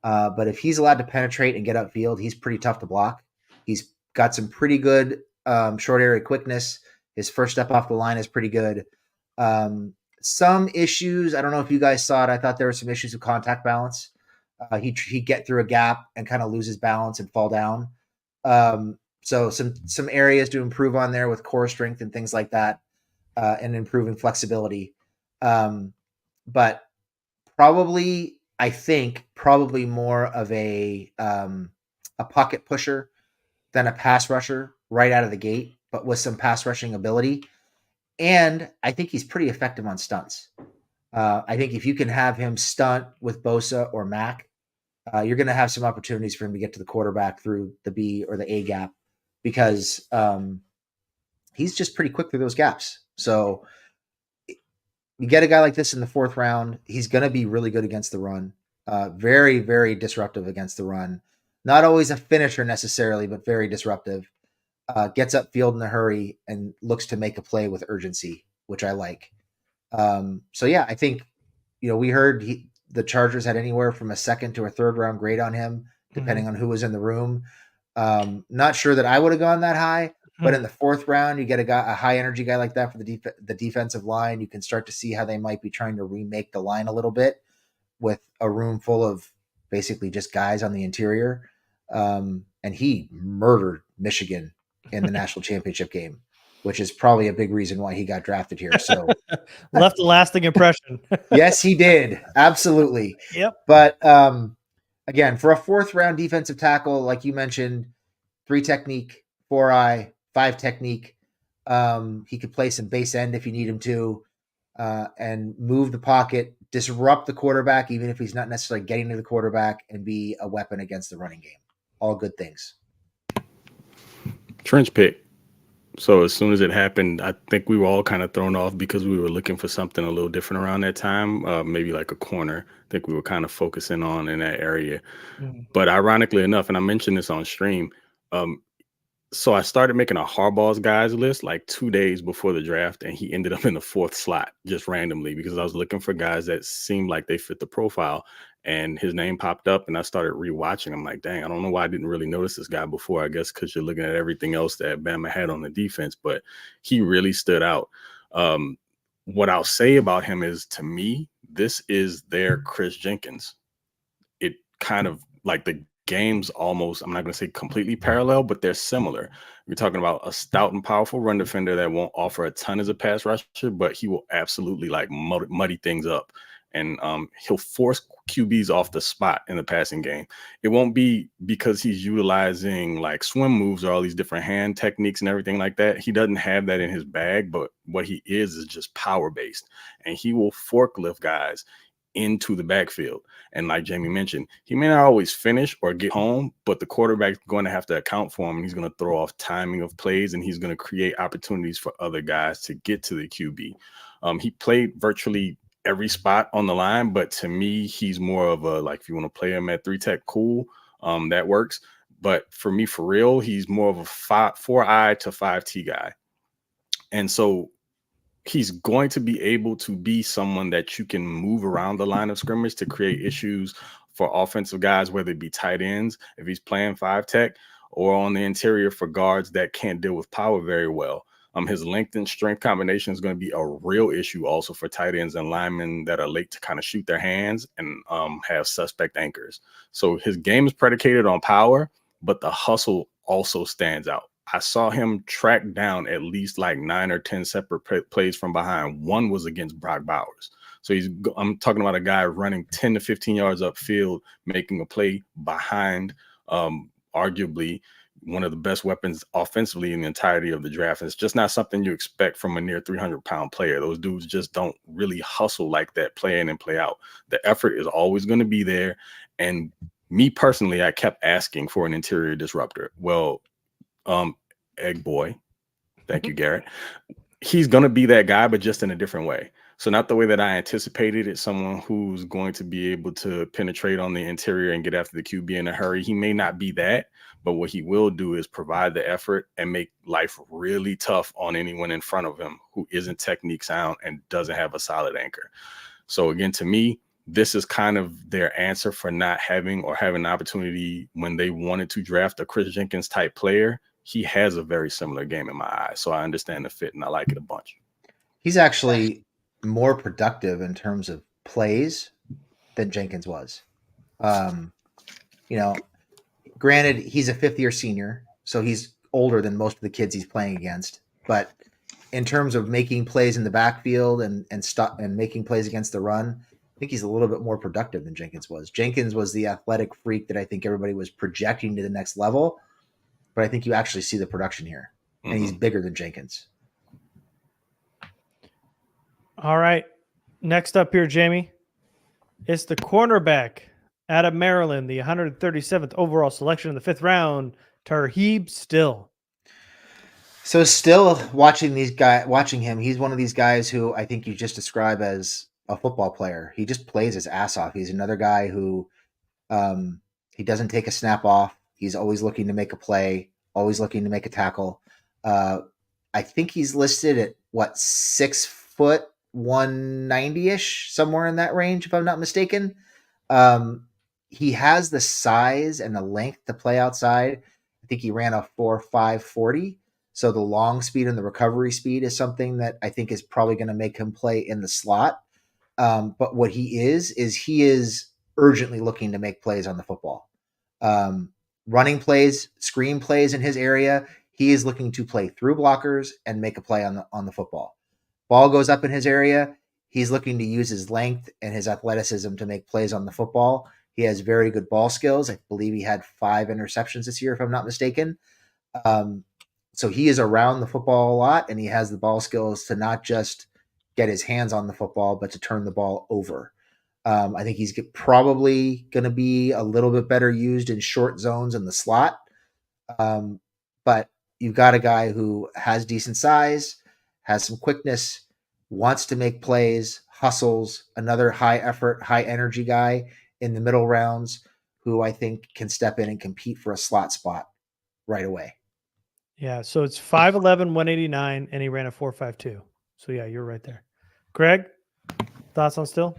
C: But if he's allowed to penetrate and get upfield, he's pretty tough to block. He's got some pretty good short area quickness. His first step off the line is pretty good. Some issues, I don't know if you guys saw it. I thought there were some issues with contact balance. He'd get through a gap and kind of lose his balance and fall down. So some areas to improve on there with core strength and things like that, and improving flexibility. But I think probably more of a a pocket pusher than a pass rusher right out of the gate, but with some pass rushing ability. And I think he's pretty effective on stunts. I think if you can have him stunt with Bosa or Mac, you're going to have some opportunities for him to get to the quarterback through the B or the A gap because he's just pretty quick through those gaps. So you get a guy like this in the 4th round, he's going to be really good against the run. Very, very disruptive against the run. Not always a finisher necessarily, but very disruptive. Gets upfield in a hurry and looks to make a play with urgency, which I like. So yeah, I think, we heard the Chargers had anywhere from a 2nd to a 3rd round grade on him, depending on who was in the room. Not sure that I would have gone that high, but in the 4th round, you get a high energy guy like that for the defensive line. You can start to see how they might be trying to remake the line a little bit with a room full of basically just guys on the interior. And he murdered Michigan in the national championship game, which is probably a big reason why he got drafted here. So
A: left a lasting impression.
C: yes, he did. Absolutely.
A: Yep.
C: But again, for a 4th round defensive tackle, like you mentioned, 3 technique, 4 eye, 5 technique. He could play some base end if you need him to, and move the pocket, disrupt the quarterback, even if he's not necessarily getting to the quarterback, and be a weapon against the running game. All good things.
B: Trench pick. So as soon as it happened, I think we were all kind of thrown off because we were looking for something a little different around that time, maybe like a corner. I think we were kind of focusing on in that area. But ironically enough, and I mentioned this on stream, so I started making a Harbaugh's guys list like 2 days before the draft, and he ended up in the 4th slot just randomly because I was looking for guys that seemed like they fit the profile, and his name popped up, and I started rewatching. I'm like, dang, I don't know why I didn't really notice this guy before. I guess because you're looking at everything else that Bama had on the defense, but he really stood out. What I'll say about him is, to me, this is their Chris Jenkins. It kind of like the games almost, I'm not going to say completely parallel, but they're similar. You're talking about a stout and powerful run defender that won't offer a ton as a pass rusher, but he will absolutely like muddy things up. And he'll force QBs off the spot in the passing game. It won't be because he's utilizing like swim moves or all these different hand techniques and everything like that. He doesn't have that in his bag, but what he is just power based, and he will forklift guys into the backfield. And like Jamie mentioned, he may not always finish or get home, but the quarterback's going to have to account for him, and he's going to throw off timing of plays, and he's going to create opportunities for other guys to get to the QB. He played virtually every spot on the line, but to me, he's more of a, like, if you want to play him at 3 tech, cool, that works. But for me, for real, he's more of a 4-eye to 5T guy. And so he's going to be able to be someone that you can move around the line of scrimmage to create issues for offensive guys, whether it be tight ends, if he's playing 5 tech, or on the interior for guards that can't deal with power very well. His length and strength combination is going to be a real issue also for tight ends and linemen that are late to kind of shoot their hands and have suspect anchors. So his game is predicated on power, but the hustle also stands out. I saw him track down at least like 9 or 10 separate plays from behind. One was against Brock Bowers. So I'm talking about a guy running 10 to 15 yards upfield, making a play behind arguably one of the best weapons offensively in the entirety of the draft. And it's just not something you expect from a near 300-pound player. Those dudes just don't really hustle like that, play in and play out. The effort is always going to be there. And me personally, I kept asking for an interior disruptor. Well, Egg Boy, thank you, Garrett. He's going to be that guy, but just in a different way. So not the way that I anticipated it, someone who's going to be able to penetrate on the interior and get after the QB in a hurry. He may not be that, but what he will do is provide the effort and make life really tough on anyone in front of him who isn't technique sound and doesn't have a solid anchor. So again, to me, this is kind of their answer for not having an opportunity when they wanted to draft a Chris Jenkins type player. He has a very similar game in my eyes, so I understand the fit and I like it a bunch. He's
C: actually more productive in terms of plays than Jenkins was. Granted, he's a 5th-year senior, so he's older than most of the kids he's playing against. But in terms of making plays in the backfield and making plays against the run, think he's a little bit more productive than Jenkins was. Jenkins was the athletic freak that I think everybody was projecting to the next level, but I think you actually see the production here, and he's bigger than Jenkins.
A: All right. Next up here, Jamie, it's the cornerback out of Maryland, the 137th overall selection in the 5th round, Tarheeb Still.
C: So still watching him, he's one of these guys who I think you just describe as a football player. He just plays his ass off. He's another guy who he doesn't take a snap off. He's always looking to make a play, always looking to make a tackle. I think he's listed at 6 foot 190-ish, somewhere in that range, if I'm not mistaken. He has the size and the length to play outside. I think he ran a 4.5 40. So the long speed and the recovery speed is something that I think is probably going to make him play in the slot. But what he is urgently looking to make plays on the football. Running plays, screen plays in his area. He is looking to play through blockers and make a play on the football. Ball goes up in his area. He's looking to use his length and his athleticism to make plays on the football. He has very good ball skills. I believe he had 5 interceptions this year, if I'm not mistaken. So he is around the football a lot, and he has the ball skills to not just get his hands on the football, but to turn the ball over. I think he's probably going to be a little bit better used in short zones in the slot. But you've got a guy who has decent size, has some quickness, wants to make plays, hustles, another high effort, high energy guy in the middle rounds who I think can step in and compete for a slot spot right away.
A: Yeah, so it's 5'11", 189, and he ran a 4.52. So, yeah, you're right there. Greg, thoughts on Still?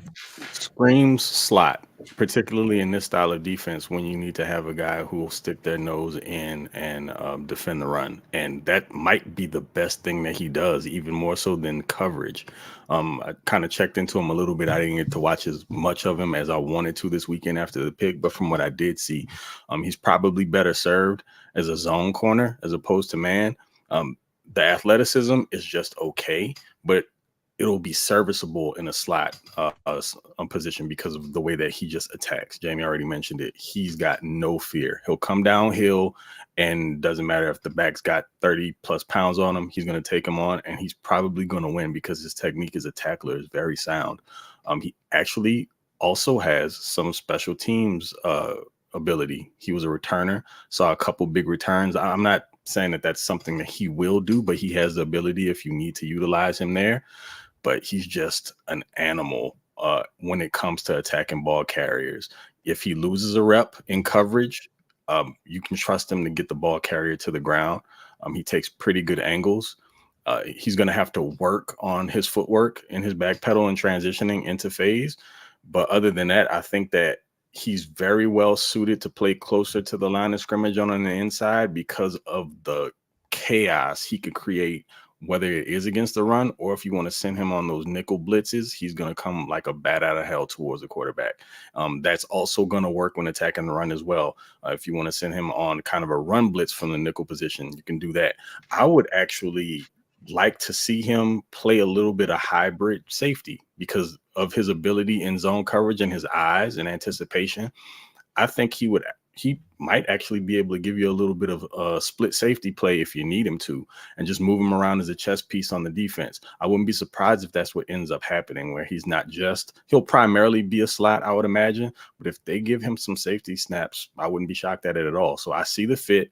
B: Screams slot, particularly in this style of defense when you need to have a guy who will stick their nose in and defend the run. And that might be the best thing that he does, even more so than coverage. I kind of checked into him a little bit. I didn't get to watch as much of him as I wanted to this weekend after the pick, but from what I did see, he's probably better served as a zone corner as opposed to man. The athleticism is just okay, but it'll be serviceable in a slot position because of the way that he just attacks. Jamie already mentioned it. He's got no fear. He'll come downhill, and doesn't matter if the back's got 30 plus pounds on him, he's going to take him on, and he's probably going to win because his technique as a tackler is very sound. He actually also has some special teams ability. He was a returner, saw a couple big returns. I'm not saying that that's something that he will do, but he has the ability if you need to utilize him there. But he's just an animal when it comes to attacking ball carriers. If he loses a rep in coverage, you can trust him to get the ball carrier to the ground. He takes pretty good angles. He's going to have to work on his footwork and his back pedal and transitioning into phase. But other than that, I think that he's very well suited to play closer to the line of scrimmage on the inside because of the chaos he could create, whether it is against the run or if you want to send him on those nickel blitzes, he's going to come like a bat out of hell towards the quarterback. That's also going to work when attacking the run as well. If you want to send him on kind of a run blitz from the nickel position, you can do that. I would actually like to see him play a little bit of hybrid safety because of his ability in zone coverage and his eyes and anticipation. I think he might actually be able to give you a little bit of a split safety play if you need him to, and just move him around as a chess piece on the defense. I wouldn't be surprised if that's what ends up happening, where he'll primarily be a slot, I would imagine. But if they give him some safety snaps, I wouldn't be shocked at it at all. So I see the fit.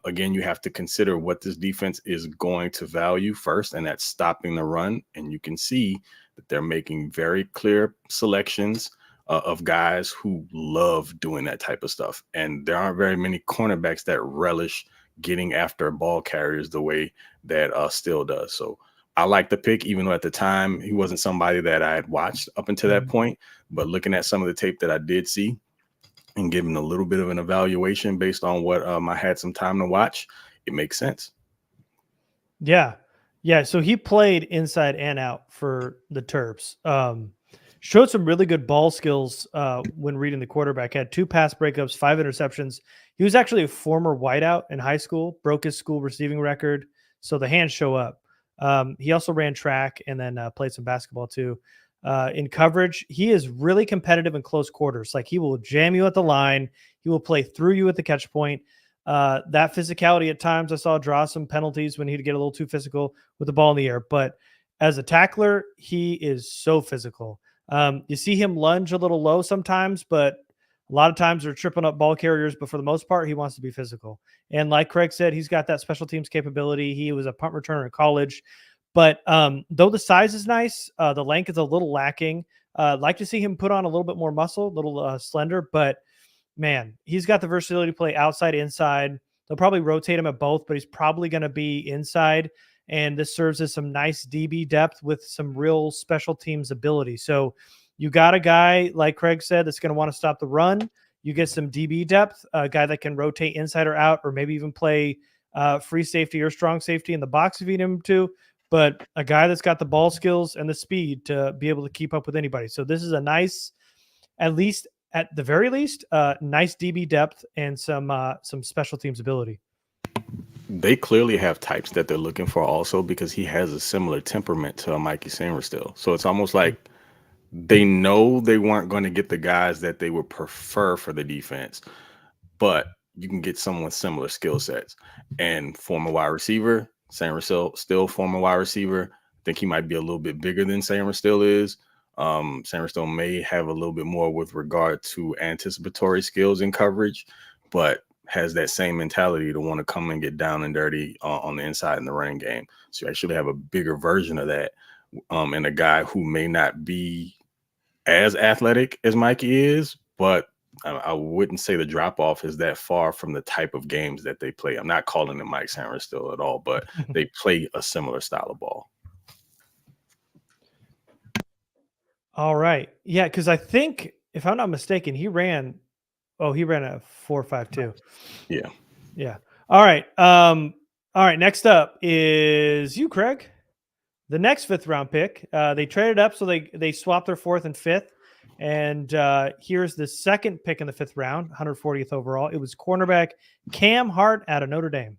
B: Again, you have to consider what this defense is going to value first, and that's stopping the run. And you can see that they're making very clear selections of guys who love doing that type of stuff. And there aren't very many cornerbacks that relish getting after ball carriers the way that Still does. So I like the pick, even though at the time he wasn't somebody that I had watched up until that point. But looking at some of the tape that I did see and giving a little bit of an evaluation based on what I had some time to watch, it makes sense.
A: Yeah. Yeah. So he played inside and out for the Terps. Showed some really good ball skills when reading the quarterback. Had 2 pass breakups, 5 interceptions. He was actually a former wideout in high school, broke his school receiving record. So the hands show up. He also ran track and then played some basketball too. in coverage. He is really competitive in close quarters. Like, he will jam you at the line. He will play through you at the catch point. That physicality at times I saw draw some penalties when he'd get a little too physical with the ball in the air. But as a tackler, he is so physical. You see him lunge a little low sometimes, but a lot of times they're tripping up ball carriers. But for the most part, he wants to be physical. And like Craig said, he's got that special teams capability. He was a punt returner in college. But though the size is nice, the length is a little lacking. Like to see him put on a little bit more muscle, a little slender. But, man, he's got the versatility to play outside, inside. They'll probably rotate him at both, but he's probably going to be inside. And this serves as some nice DB depth with some real special teams ability. So you got a guy, like Craig said, that's going to want to stop the run. You get some DB depth, a guy that can rotate inside or out, or maybe even play free safety or strong safety in the box if you need him to. But a guy that's got the ball skills and the speed to be able to keep up with anybody. So this is a nice, at the very least, nice DB depth and some special teams ability.
B: They clearly have types that they're looking for also, because he has a similar temperament to Mikey Sainristil. So it's almost like they know they weren't going to get the guys that they would prefer for the defense, but you can get someone similar skill sets. And former wide receiver, Sainristil, still former wide receiver. I think he might be a little bit bigger than Sainristil is. Sainristil may have a little bit more with regard to anticipatory skills and coverage, but has that same mentality to want to come and get down and dirty on the inside in the running game. So you actually have a bigger version of that, and a guy who may not be as athletic as Mikey is, but I wouldn't say the drop-off is that far from the type of games that they play. I'm not calling him Mike Sainristil at all, but they play a similar style of ball.
A: All right. Yeah, because I think, if I'm not mistaken, he ran a 4.52.
B: Yeah.
A: Yeah. All right. All right. Next up is you, Craig. The next 5th round pick. They traded up, so they swapped their 4th and 5th. And here's the 2nd pick in the 5th round, 140th overall. It was cornerback Cam Hart out of Notre Dame.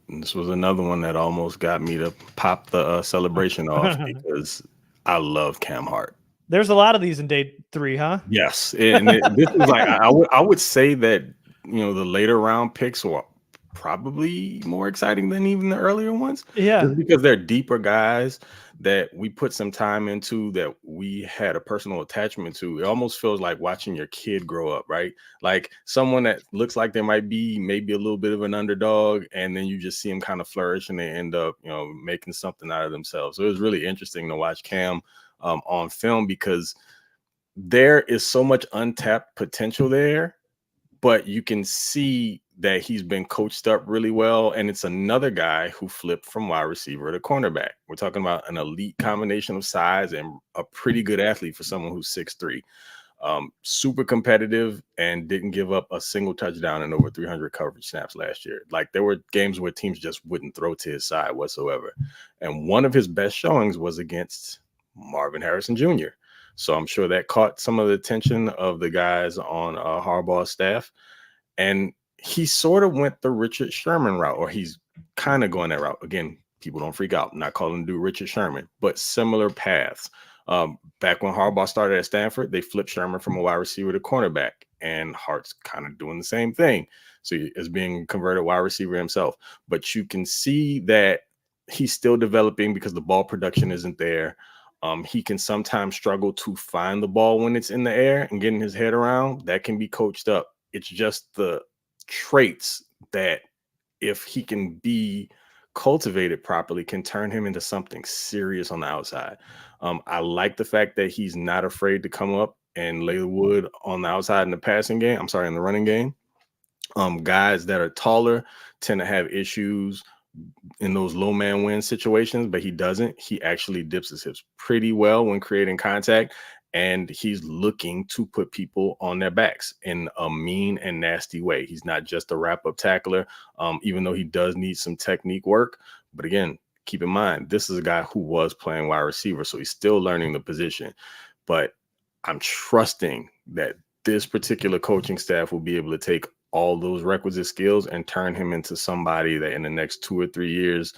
B: And this was another one that almost got me to pop the celebration off, because I love Cam Hart.
A: There's a lot of these in day 3, huh?
B: Yes. And this is like, I would say that, the later round picks were probably more exciting than even the earlier ones.
A: Yeah.
B: Just because they're deeper guys that we put some time into, that we had a personal attachment to. It almost feels like watching your kid grow up, right? Like someone that looks like they might be maybe a little bit of an underdog, and then you just see them kind of flourish and they end up, making something out of themselves. So it was really interesting to watch Cam on film, because there is so much untapped potential there, but you can see that he's been coached up really well. And it's another guy who flipped from wide receiver to cornerback. We're talking about an elite combination of size and a pretty good athlete for someone who's 6'3". Super competitive, and didn't give up a single touchdown in over 300 coverage snaps last year. Like, there were games where teams just wouldn't throw to his side whatsoever. And one of his best showings was against Marvin Harrison Jr. So I'm sure that caught some of the attention of the guys on Harbaugh's staff. And he sort of went the Richard Sherman route, or he's kind of going that route. Again, people don't freak out. I'm not calling him to do Richard Sherman, but similar paths. Back when Harbaugh started at Stanford, they flipped Sherman from a wide receiver to cornerback, and Hart's kind of doing the same thing. So he is being converted wide receiver himself. But you can see that he's still developing because the ball production isn't there. He can sometimes struggle to find the ball when it's in the air and getting his head around. That can be coached up. It's just the traits that, if he can be cultivated properly, can turn him into something serious on the outside. I like the fact that he's not afraid to come up and lay the wood on the outside in the passing game. I'm sorry, in the running game. Guys that are taller tend to have issues in those low man win situations, but he doesn't. He actually dips his hips pretty well when creating contact, and he's looking to put people on their backs in a mean and nasty way. He's not just a wrap-up tackler, even though he does need some technique work. But again, keep in mind, this is a guy who was playing wide receiver, so he's still learning the position. But I'm trusting that this particular coaching staff will be able to take all those requisite skills and turn him into somebody that in the next 2 or 3 years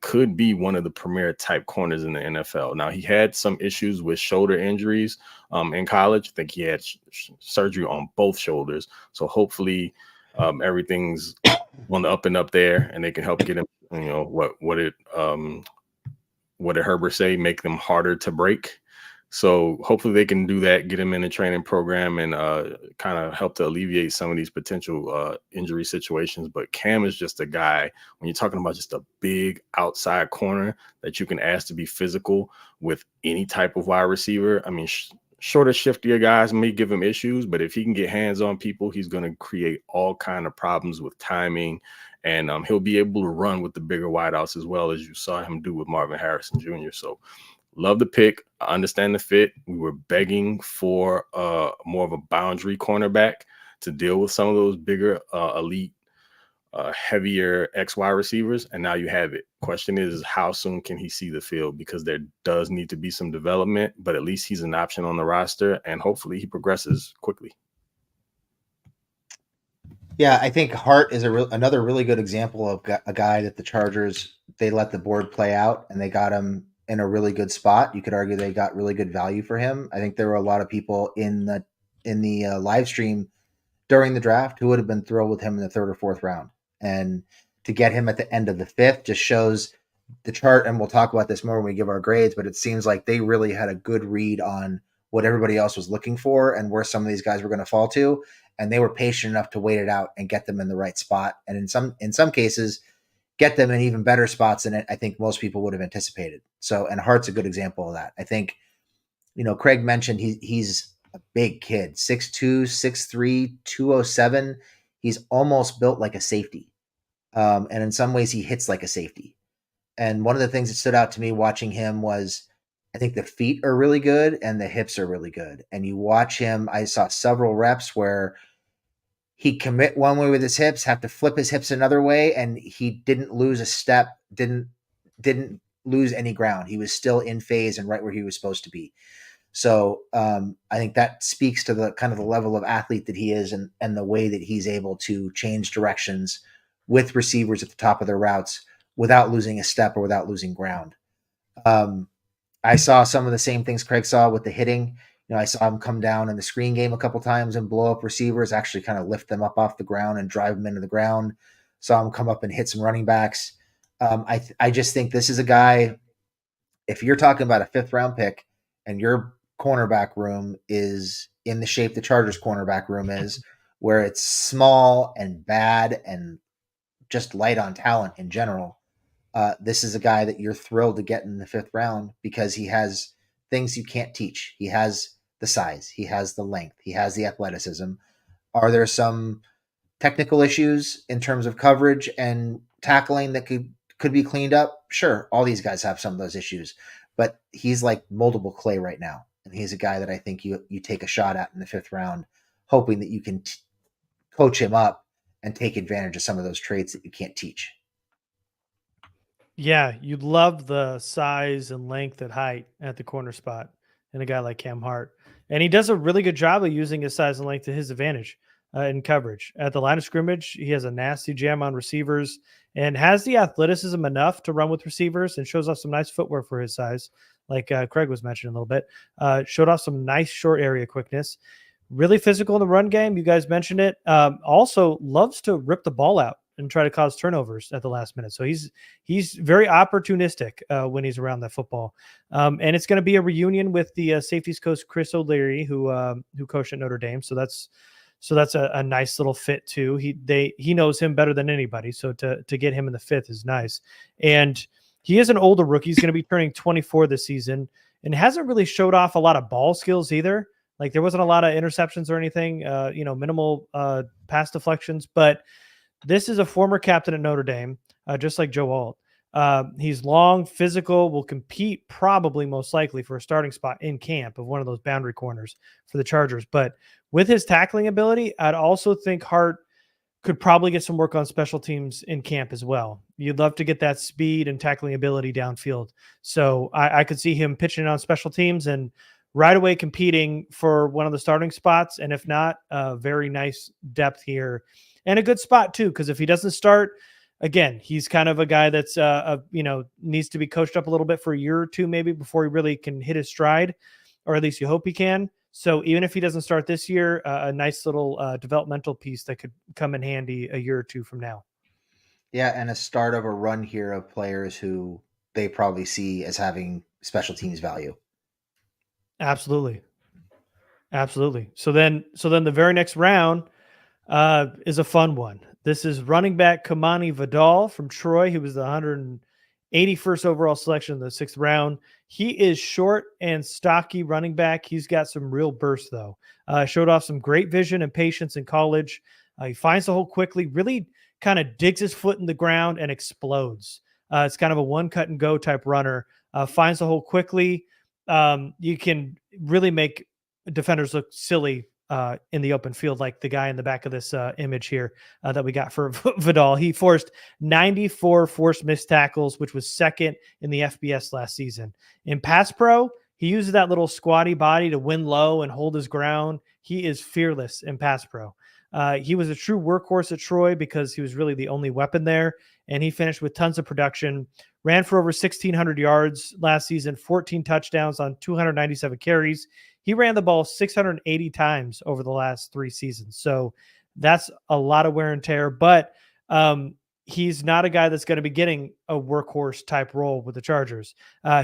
B: could be one of the premier type corners in the NFL. Now, he had some issues with shoulder injuries in college. I think he had surgery on both shoulders. So hopefully everything's on the up and up there, and they can help get him, what did Herbert say? Make them harder to break. So hopefully they can do that, get him in a training program, and kind of help to alleviate some of these potential injury situations. But Cam is just a guy, when you're talking about just a big outside corner that you can ask to be physical with any type of wide receiver. I mean, shorter, shiftier guys may give him issues, but if he can get hands on people, he's going to create all kind of problems with timing. And he'll be able to run with the bigger wideouts as well, as you saw him do with Marvin Harrison Jr. So love the pick. I understand the fit. We were begging for more of a boundary cornerback to deal with some of those bigger, elite, heavier XY receivers. And now you have it. Question is, how soon can he see the field? Because there does need to be some development, but at least he's an option on the roster, and hopefully he progresses quickly.
C: Yeah, I think Hart is another really good example of a guy that the Chargers, they let the board play out and they got him in a really good spot. You could argue they got really good value for him. I think there were a lot of people in the live stream during the draft who would have been thrilled with him in the 3rd or 4th round. And to get him at the end of the 5th just shows the chart, and we'll talk about this more when we give our grades, but it seems like they really had a good read on what everybody else was looking for and where some of these guys were going to fall to. And they were patient enough to wait it out and get them in the right spot. And in some cases, get them in even better spots than I think most people would have anticipated. So, and Hart's a good example of that. I think, Craig mentioned he's a big kid, 6'2", 6'3", 207. He's almost built like a safety. And in some ways he hits like a safety. And one of the things that stood out to me watching him was, I think the feet are really good and the hips are really good. And you watch him, I saw several reps where he'd commit one way with his hips, have to flip his hips another way, and he didn't lose a step, didn't lose any ground. He was still in phase and right where he was supposed to be. So I think that speaks to the kind of the level of athlete that he is, and the way that he's able to change directions with receivers at the top of their routes without losing a step or without losing ground. I saw some of the same things Craig saw with the hitting. I saw him come down in the screen game a couple times and blow up receivers, actually kind of lift them up off the ground and drive them into the ground. Saw him come up and hit some running backs. I just think this is a guy, if you're talking about a 5th round pick and your cornerback room is in the shape the Chargers cornerback room is, where it's small and bad and just light on talent in general, this is a guy that you're thrilled to get in the 5th round because he has things you can't teach. He has the size, he has the length, he has the athleticism. Are there some technical issues in terms of coverage and tackling that could be cleaned up? Sure, all these guys have some of those issues, but he's like moldable clay right now, and he's a guy that I think you take a shot at in the 5th round, hoping that you can coach him up and take advantage of some of those traits that you can't teach.
A: Yeah, you'd love the size and length and height at the corner spot in a guy like Cam Hart. And he does a really good job of using his size and length to his advantage in coverage. At the line of scrimmage, he has a nasty jam on receivers and has the athleticism enough to run with receivers and shows off some nice footwork for his size, like Craig was mentioning a little bit. Showed off some nice short area quickness. Really physical in the run game. You guys mentioned it. Also loves to rip the ball out and try to cause turnovers at the last minute. So he's very opportunistic when he's around that football. And it's going to be a reunion with the safeties coach, Chris O'Leary, who coached at Notre Dame. So that's a nice little fit too. He knows him better than anybody. So to get him in the 5th is nice. And he is an older rookie. He's going to be turning 24 this season and hasn't really showed off a lot of ball skills either. Like there wasn't a lot of interceptions or anything, minimal pass deflections, but this is a former captain at Notre Dame, just like Joe Alt. He's long, physical, will compete probably most likely for a starting spot in camp of one of those boundary corners for the Chargers. But with his tackling ability, I'd also think Hart could probably get some work on special teams in camp as well. You'd love to get that speed and tackling ability downfield. So I could see him pitching on special teams and right away competing for one of the starting spots. And if not, very nice depth here. And a good spot, too, because if he doesn't start again, he's kind of a guy that's needs to be coached up a little bit for a year or two maybe before he really can hit his stride, or at least you hope he can. So even if he doesn't start this year, a nice little developmental piece that could come in handy a year or two from now.
C: Yeah, and a start of a run here of players who they probably see as having special teams value.
A: Absolutely. So then the very next round is a fun one. This is running back Kimani Vidal from Troy. He was the 181st overall selection in the 6th round. He is short and stocky running back. He's got some real burst, though. Showed off some great vision and patience in college. He finds the hole quickly, really kind of digs his foot in the ground and explodes. It's kind of a one cut and go type runner. Finds the hole quickly. You can really make defenders look silly in the open field, like the guy in the back of this image here that we got for Vidal. He forced 94 forced missed tackles, which was 2nd in the FBS last season. In pass pro, he uses that little squatty body to win low and hold his ground. He is fearless in pass pro. He was a true workhorse at Troy because he was really the only weapon there, and he finished with tons of production. Ran for over 1,600 yards last season, 14 touchdowns on 297 carries. He ran the ball 680 times over the last 3 seasons. So that's a lot of wear and tear, but he's not a guy that's going to be getting a workhorse type role with the Chargers.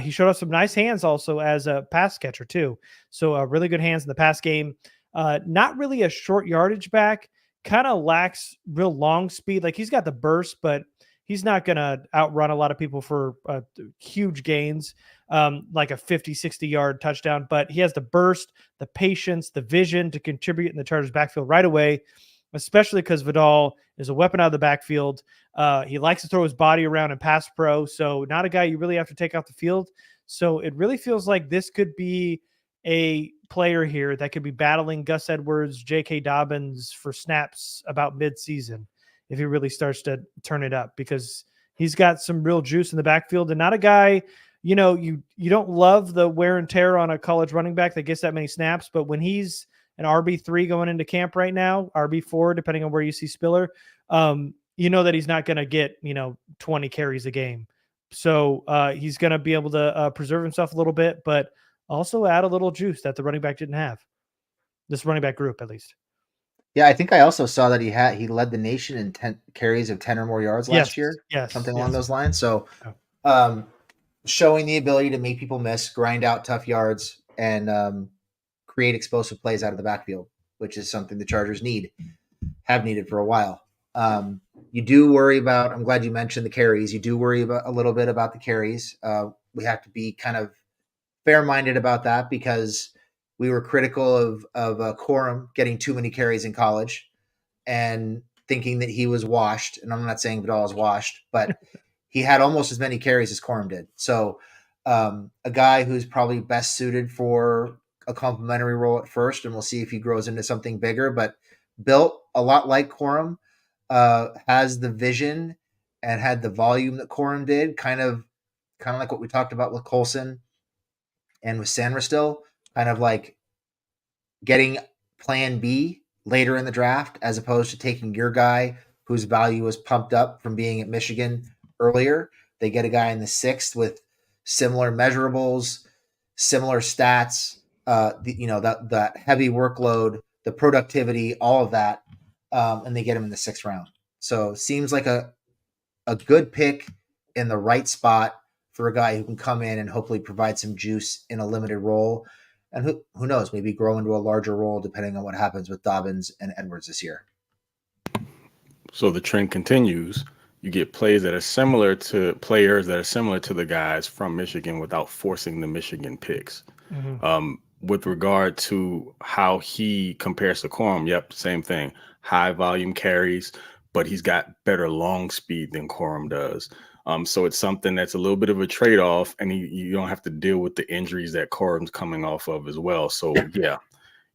A: He showed off some nice hands also as a pass catcher too. So really good hands in the pass game. Not really a short yardage back, kind of lacks real long speed. Like he's got the burst, but he's not going to outrun a lot of people for huge gains, like a 50, 60-yard touchdown. But he has the burst, the patience, the vision to contribute in the Chargers backfield right away, especially because Vidal is a weapon out of the backfield. He likes to throw his body around in pass pro, so not a guy you really have to take off the field. So it really feels like this could be a player here that could be battling Gus Edwards, J.K. Dobbins for snaps about mid-season if he really starts to turn it up, because he's got some real juice in the backfield and not a guy, you don't love the wear and tear on a college running back that gets that many snaps, but when he's an RB3 going into camp right now, RB4, depending on where you see Spiller, that he's not going to get, 20 carries a game. So he's going to be able to preserve himself a little bit, but also add a little juice that the running back didn't have. This running back group, at least.
C: Yeah, I think I also saw that he led the nation in 10 carries of 10 or more yards last year.
A: Yes,
C: something along those lines. So, showing the ability to make people miss, grind out tough yards, and create explosive plays out of the backfield, which is something the Chargers have needed for a while. You do worry about, I'm glad you mentioned the carries. You do worry about a little bit about the carries. We have to be kind of fair-minded about that because we were critical of Corum getting too many carries in college and thinking that he was washed. And I'm not saying Vidal is washed, but he had almost as many carries as Corum did. So a guy who's probably best suited for a complementary role at first, and we'll see if he grows into something bigger, but built a lot like Corum, has the vision and had the volume that Corum did, kind of like what we talked about with Colson and with Sandra still, kind of like getting plan B later in the draft, as opposed to taking your guy whose value was pumped up from being at Michigan earlier. They get a guy in the 6th with similar measurables, similar stats, that heavy workload, the productivity, all of that, and they get him in the 6th round. So seems like a good pick in the right spot for a guy who can come in and hopefully provide some juice in a limited role. And who knows, maybe grow into a larger role depending on what happens with Dobbins and Edwards this year.
B: So the trend continues. You get players that are similar to the guys from Michigan without forcing the Michigan picks. Mm-hmm. With regard to how he compares to Corum, yep, same thing. High volume carries, but he's got better long speed than Corum does. So it's something that's a little bit of a trade-off, and you don't have to deal with the injuries that Corum's coming off of as well. So, yeah,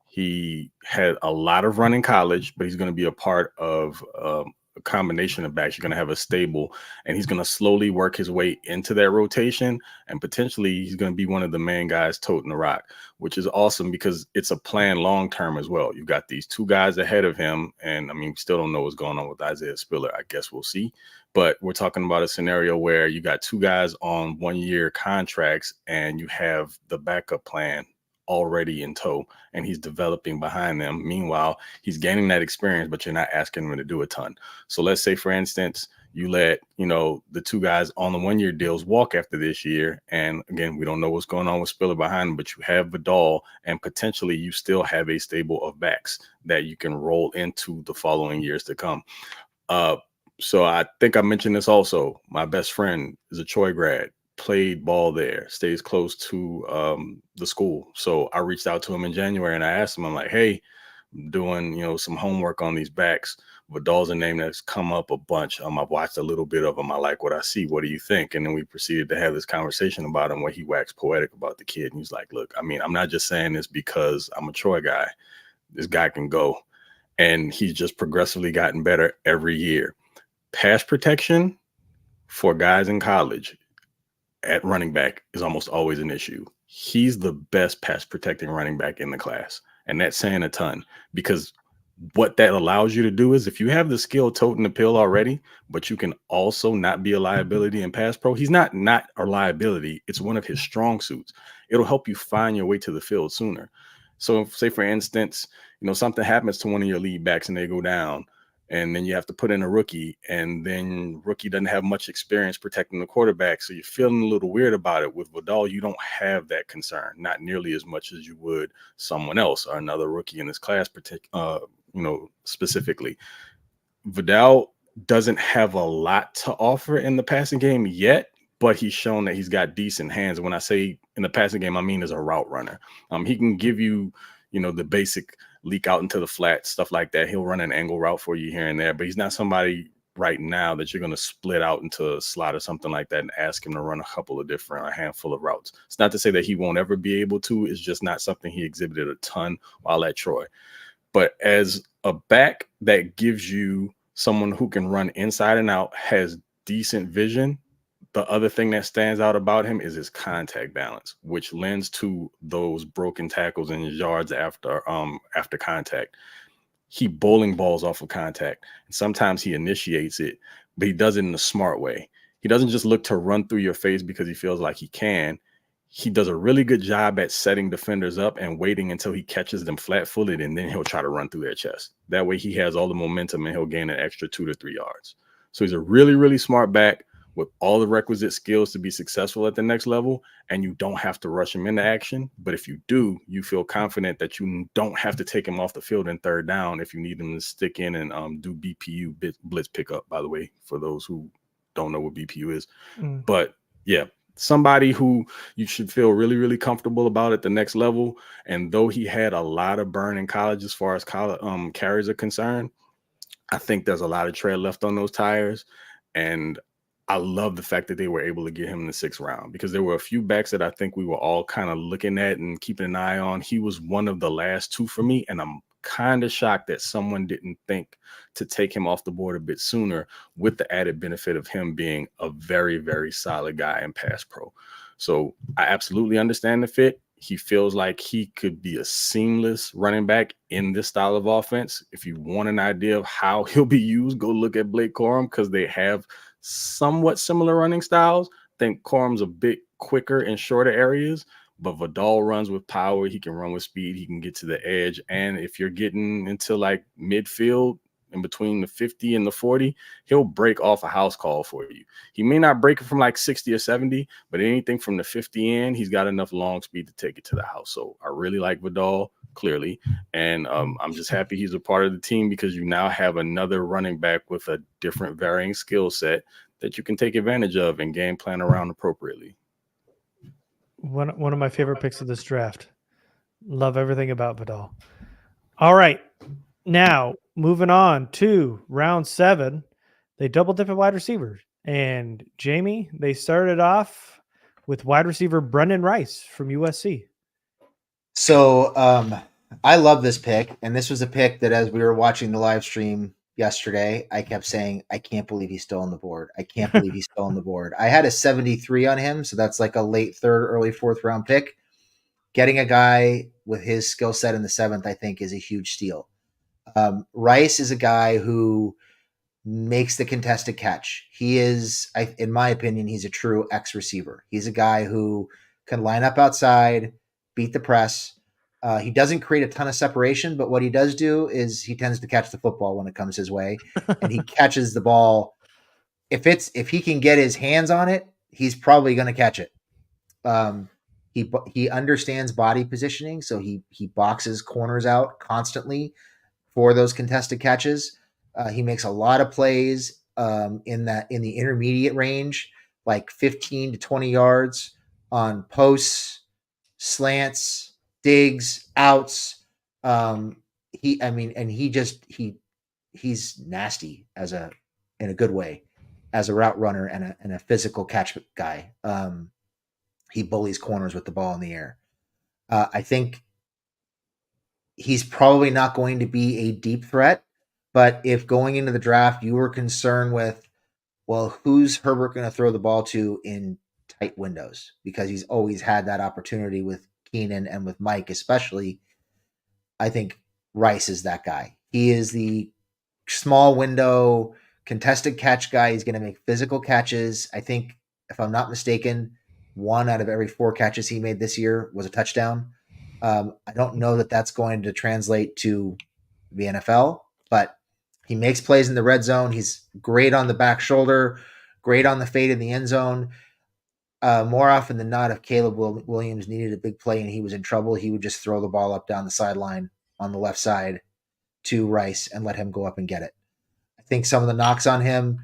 B: he had a lot of run in college, but he's going to be a part of a a combination of backs. You're going to have a stable, and he's going to slowly work his way into that rotation, and potentially he's going to be one of the main guys toting the rock, which is awesome because it's a plan long term as well. You've got these two guys ahead of him, and I mean, we still don't know what's going on with Isaiah Spiller. I guess we'll see. But we're talking about a scenario where you got two guys on 1-year contracts, and you have the backup plan already in tow, and he's developing behind them. Meanwhile, he's gaining that experience, but you're not asking him to do a ton. So let's say, for instance, you let, the two guys on the 1-year deals walk after this year. And again, we don't know what's going on with Spiller behind him, but you have Vidal, and potentially you still have a stable of backs that you can roll into the following years to come. So I think I mentioned this also. My best friend is a Troy grad, played ball there, stays close to the school. So I reached out to him in January and I asked him, I'm like, hey, I'm doing, some homework on these backs. Vidal's a name that's come up a bunch. I've watched a little bit of him. I like what I see. What do you think? And then we proceeded to have this conversation about him where he waxed poetic about the kid. And he's like, look, I mean, I'm not just saying this because I'm a Troy guy. This guy can go. And he's just progressively gotten better every year. Pass protection for guys in college at running back is almost always an issue. He's the best pass protecting running back in the class. And that's saying a ton, because what that allows you to do is if you have the skill toting the pill already, but you can also not be a liability in pass pro. He's not a liability. It's one of his strong suits. It'll help you find your way to the field sooner. So say, for instance, something happens to one of your lead backs and they go down, and then you have to put in a rookie, and then rookie doesn't have much experience protecting the quarterback. So you're feeling a little weird about it. With Vidal, you don't have that concern, not nearly as much as you would someone else or another rookie in this class, specifically. Vidal doesn't have a lot to offer in the passing game yet, but he's shown that he's got decent hands. When I say in the passing game, I mean as a route runner. He can give you, the basic leak out into the flat, stuff like that. He'll run an angle route for you here and there, but he's not somebody right now that you're going to split out into a slot or something like that and ask him to run a handful of routes. It's not to say that he won't ever be able to. It's just not something he exhibited a ton while at Troy. But as a back that gives you someone who can run inside and out, has decent vision, the other thing that stands out about him is his contact balance, which lends to those broken tackles and yards after contact. He bowling balls off of contact. And sometimes he initiates it, but he does it in a smart way. He doesn't just look to run through your face because he feels like he can. He does a really good job at setting defenders up and waiting until he catches them flat-footed, and then he'll try to run through their chest. That way he has all the momentum and he'll gain an extra 2 to 3 yards. So he's a really, really smart back with all the requisite skills to be successful at the next level, and you don't have to rush him into action. But if you do, you feel confident that you don't have to take him off the field in third down if you need him to stick in and do BPU, blitz pickup, by the way, for those who don't know what BPU is. But yeah, somebody who you should feel really, really comfortable about at the next level. And though he had a lot of burn in college as far as carries are concerned, I think there's a lot of tread left on those tires. And I love the fact that they were able to get him in the 6th round, because there were a few backs that I think we were all kind of looking at and keeping an eye on. He was one of the last 2 for me, and I'm kind of shocked that someone didn't think to take him off the board a bit sooner, with the added benefit of him being a very, very solid guy in pass pro. So I absolutely understand the fit. He feels like he could be a seamless running back in this style of offense. If you want an idea of how he'll be used, go look at Blake Corum, because they have somewhat similar running styles. I think Corum's a bit quicker in shorter areas, but Vidal runs with power. He can run with speed. He can get to the edge. And if you're getting into like midfield, in between the 50 and the 40, he'll break off a house call for you. He may not break it from like 60 or 70, but anything from the 50 in, he's got enough long speed to take it to the house. So I really like Vidal, clearly. And I'm just happy he's a part of the team, because you now have another running back with a different varying skill set that you can take advantage of and game plan around appropriately.
A: One of my favorite picks of this draft. Love everything about Vidal. All right. Now, moving on to round 7, they double dip at wide receiver. And Jamie, they started off with wide receiver Brenden Rice from USC.
C: So I love this pick. And this was a pick that, as we were watching the live stream yesterday, I kept saying, I can't believe he's still on the board. I can't believe he's still on the board. I had a 73 on him, so that's like a late third, early fourth round pick. Getting a guy with his skill set in the seventh, I think, is a huge steal. Rice is a guy who makes the contested catch. He is, in my opinion, he's a true X receiver. He's a guy who can line up outside, beat the press. He doesn't create a ton of separation, but what he does do is he tends to catch the football when it comes his way, and he catches the ball. If he can get his hands on it, he's probably going to catch it. He understands body positioning, so he boxes corners out constantly for those contested catches. He makes a lot of plays in the intermediate range, like 15 to 20 yards on posts, slants, digs, outs. He's nasty in a good way as a route runner and a physical catch guy. He bullies corners with the ball in the air. I think he's probably not going to be a deep threat, but if going into the draft you were concerned with, well, who's Herbert going to throw the ball to in tight windows? Because he's always had that opportunity with Keenan and with Mike, especially. I think Rice is that guy. He is the small window contested catch guy. He's going to make physical catches. I think, if I'm not mistaken, 1 out of every 4 catches he made this year was a touchdown. I don't know that that's going to translate to the NFL, but he makes plays in the red zone. He's great on the back shoulder, great on the fade in the end zone. More often than not, if Caleb Williams needed a big play and he was in trouble, he would just throw the ball up down the sideline on the left side to Rice and let him go up and get it. I think some of the knocks on him,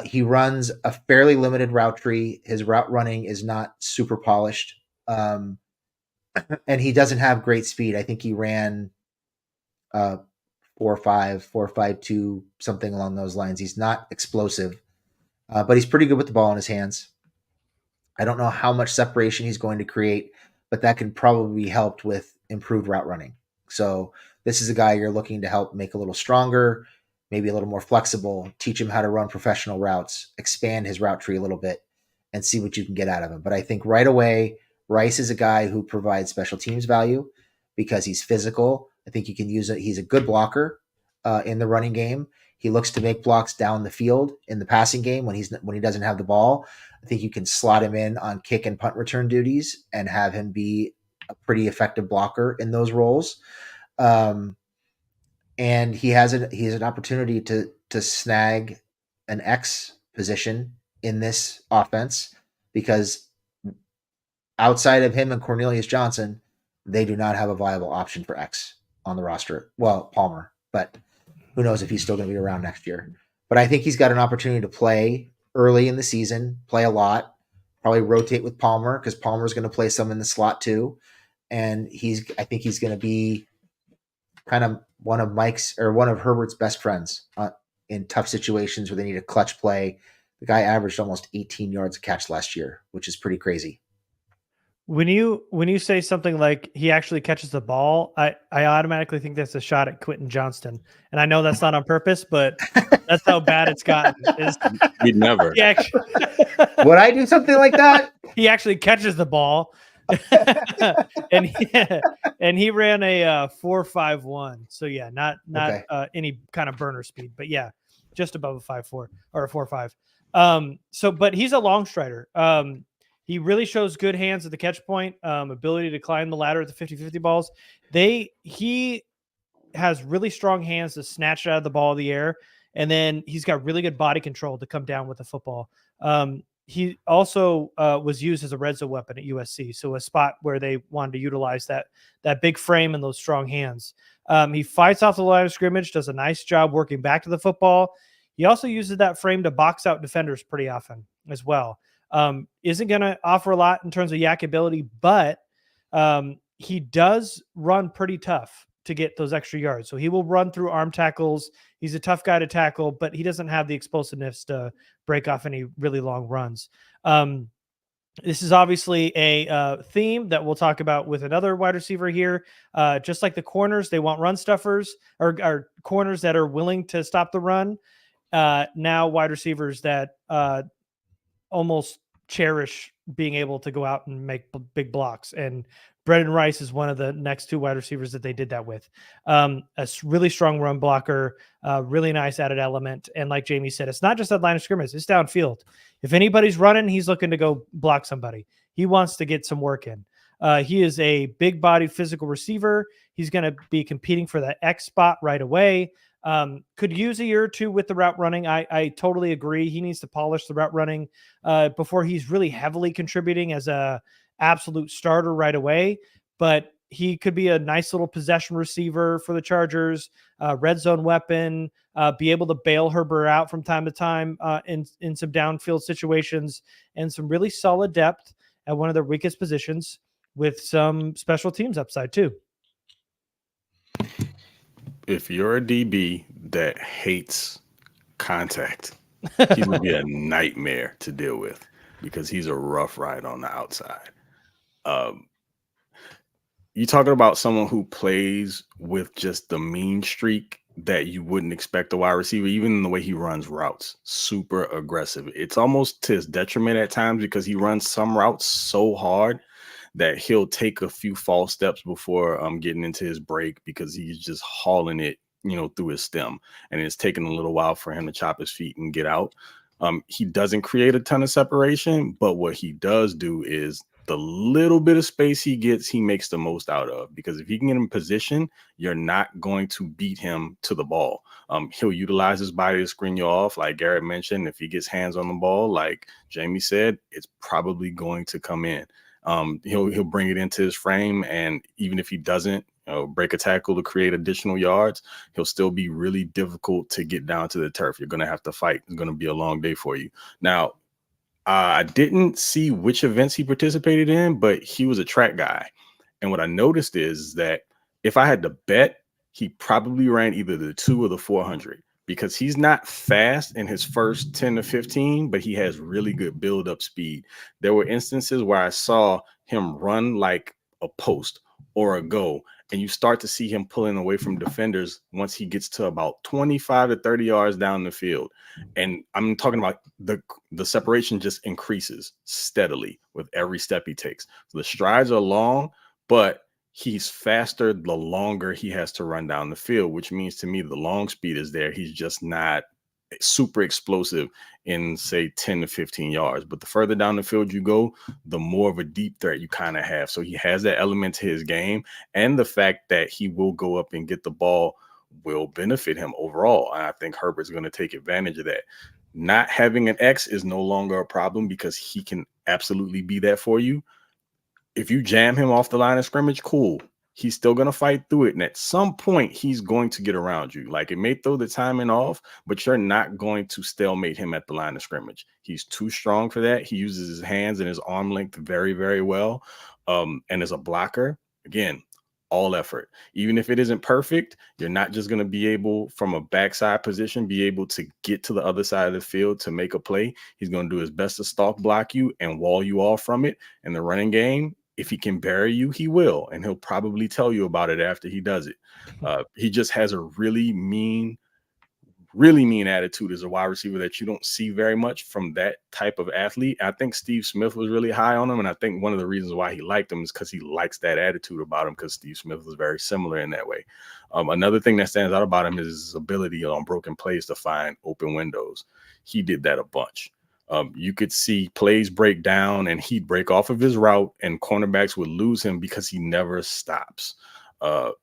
C: he runs a fairly limited route tree. His route running is not super polished. And he doesn't have great speed. I think he ran 4.5, 4.52, something along those lines. He's not explosive, but he's pretty good with the ball in his hands. I don't know how much separation he's going to create, but that can probably be helped with improved route running. So this is a guy you're looking to help make a little stronger, maybe a little more flexible, teach him how to run professional routes, expand his route tree a little bit, and see what you can get out of him. But I think right away, Rice is a guy who provides special teams value because he's physical. I think you can use it. He's a good blocker in the running game. He looks to make blocks down the field in the passing game when he doesn't have the ball. I think you can slot him in on kick and punt return duties and have him be a pretty effective blocker in those roles. And he has an opportunity to snag an X position in this offense because outside of him and Cornelius Johnson, they do not have a viable option for X on the roster. Well, Palmer, but who knows if he's still going to be around next year. But I think he's got an opportunity to play early in the season, play a lot, probably rotate with Palmer because Palmer's going to play some in the slot too. And I think he's going to be kind of one of Herbert's best friends in tough situations where they need a clutch play. The guy averaged almost 18 yards a catch last year, which is pretty crazy.
A: When you say something like he actually catches the ball, I automatically think that's a shot at Quentin Johnston. And I know that's not on purpose, but that's how bad it's gotten.
B: We'd never.
C: Would I do something like that?
A: He actually catches the ball. and he ran a 4.51. So yeah, not okay. Any kind of burner speed, but yeah, just above a 5.4 or a 4.5. But he's a long strider. He really shows good hands at the catch point, ability to climb the ladder at the 50-50 balls. He has really strong hands to snatch it out of the ball of the air. And then he's got really good body control to come down with the football. He also was used as a red zone weapon at USC. So a spot where they wanted to utilize that big frame and those strong hands. He fights off the line of scrimmage, does a nice job working back to the football. He also uses that frame to box out defenders pretty often as well. Isn't going to offer a lot in terms of yak ability, but he does run pretty tough to get those extra yards. So he will run through arm tackles. He's a tough guy to tackle, but he doesn't have the explosiveness to break off any really long runs. This is obviously a theme that we'll talk about with another wide receiver here. Just like the corners, they want run stuffers or corners that are willing to stop the run. Now wide receivers that almost cherish being able to go out and make big blocks. And Brenden Rice is one of the next two wide receivers that they did that with. Really strong run blocker, really nice added element. And like Jamie said, it's not just that line of scrimmage, it's downfield. If anybody's running, he's looking to go block somebody. He wants to get some work in. He is a big bodied physical receiver. He's going to be competing for that X spot right away. Could use a year or two with the route running. I totally agree. He needs to polish the route running before he's really heavily contributing as a absolute starter right away. But he could be a nice little possession receiver for the Chargers, red zone weapon, be able to bail Herbert out from time to time in some downfield situations, and some really solid depth at one of their weakest positions with some special teams upside too.
B: If you're a DB that hates contact, he's going to be a nightmare to deal with because he's a rough ride on the outside. You're talking about someone who plays with just the mean streak that you wouldn't expect a wide receiver, even in the way he runs routes, super aggressive. It's almost to his detriment at times because he runs some routes so hard that he'll take a few false steps before getting into his break because he's just hauling it, through his stem. And it's taking a little while for him to chop his feet and get out. He doesn't create a ton of separation, but what he does do is the little bit of space he gets, he makes the most out of, because if he can get in position, you're not going to beat him to the ball. He'll utilize his body to screen you off. Like Garrett mentioned, if he gets hands on the ball, like Jamie said, it's probably going to come in. He'll bring it into his frame, and even if he doesn't break a tackle to create additional yards, he'll still be really difficult to get down to the turf. You're going to have to fight. It's going to be a long day for you. Now, I didn't see which events he participated in, but he was a track guy. And what I noticed is that if I had to bet, he probably ran either the 2 or the 400, because he's not fast in his first 10 to 15, but he has really good build-up speed. There were instances where I saw him run like a post or a go, and you start to see him pulling away from defenders once he gets to about 25 to 30 yards down the field. And I'm talking about the separation just increases steadily with every step he takes. So the strides are long, but he's faster the longer he has to run down the field, which means to me the long speed is there. He's just not super explosive in, say, 10 to 15 yards. But the further down the field you go, the more of a deep threat you kind of have. So he has that element to his game, and the fact that he will go up and get the ball will benefit him overall. And I think Herbert's going to take advantage of that. Not having an X is no longer a problem because he can absolutely be that for you. If you jam him off the line of scrimmage, cool. He's still going to fight through it. And at some point, he's going to get around you. Like, it may throw the timing off, but you're not going to stalemate him at the line of scrimmage. He's too strong for that. He uses his hands and his arm length very, very well. And as a blocker, again, all effort. Even if it isn't perfect, you're not just going to be able, from a backside position, be able to get to the other side of the field to make a play. He's going to do his best to stalk block you and wall you off from it. In the running game, if he can bury you, he will, and he'll probably tell you about it after he does it. He just has a really mean attitude as a wide receiver that you don't see very much from that type of athlete. I think Steve Smith was really high on him, and I think one of the reasons why he liked him is because he likes that attitude about him, because Steve Smith was very similar in that way. Another thing that stands out about him is his ability on broken plays to find open windows. He did that a bunch. You could see plays break down and he'd break off of his route, and cornerbacks would lose him because he never stops.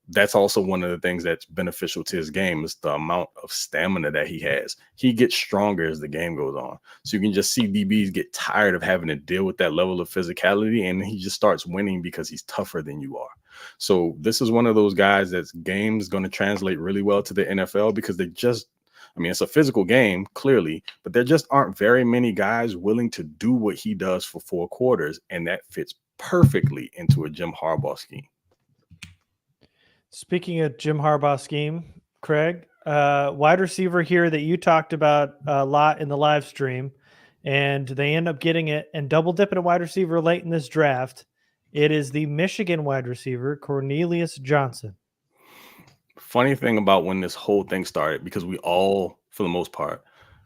B: That's also one of the things that's beneficial to his game, is the amount of stamina that he has. He gets stronger as the game goes on. So you can just see DBs get tired of having to deal with that level of physicality, and he just starts winning because he's tougher than you are. So this is one of those guys that's game is going to translate really well to the NFL, because it's a physical game, clearly, but there just aren't very many guys willing to do what he does for 4 quarters, and that fits perfectly into a Jim Harbaugh scheme.
A: Speaking of Jim Harbaugh scheme, Craig, wide receiver here that you talked about a lot in the live stream, and they end up getting it and double dipping a wide receiver late in this draft. It is the Michigan wide receiver, Cornelius Johnson.
B: Funny thing about when this whole thing started, because we all, for the most part,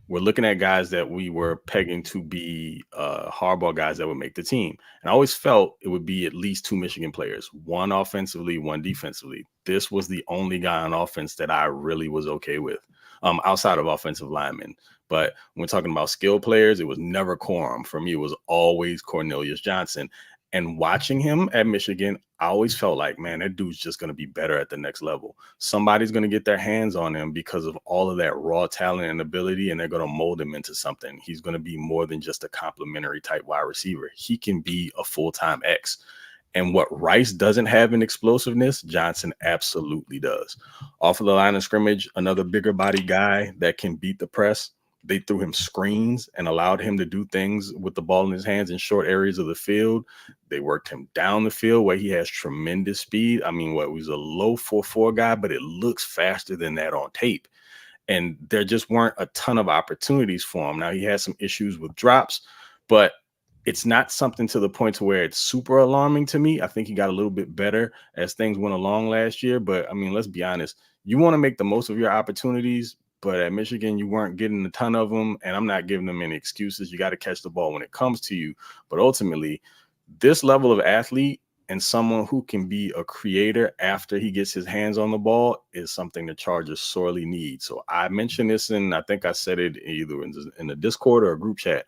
B: we're looking at guys that we were pegging to be hardball guys that would make the team. And I always felt it would be at least 2 Michigan players, one offensively, one defensively. This was the only guy on offense that I really was okay with, outside of offensive linemen. But when we're talking about skill players, it was never Corum. For me, it was always Cornelius Johnson. And watching him at Michigan, I always felt like, man, that dude's just going to be better at the next level. Somebody's going to get their hands on him because of all of that raw talent and ability, and they're going to mold him into something. He's going to be more than just a complimentary type wide receiver. He can be a full-time X. And what Rice doesn't have in explosiveness, Johnson absolutely does. Off of the line of scrimmage, another bigger body guy that can beat the press. They threw him screens and allowed him to do things with the ball in his hands in short areas of the field. They worked him down the field where he has tremendous speed. I mean, he was a low 4.4 guy, but it looks faster than that on tape. And there just weren't a ton of opportunities for him. Now, he had some issues with drops, but it's not something to the point to where it's super alarming to me. I think he got a little bit better as things went along last year. But, I mean, let's be honest. You want to make the most of your opportunities, but at Michigan, you weren't getting a ton of them, and I'm not giving them any excuses. You got to catch the ball when it comes to you. But ultimately, this level of athlete and someone who can be a creator after he gets his hands on the ball is something the Chargers sorely need. So I mentioned this, and I think I said it either in the Discord or a group chat.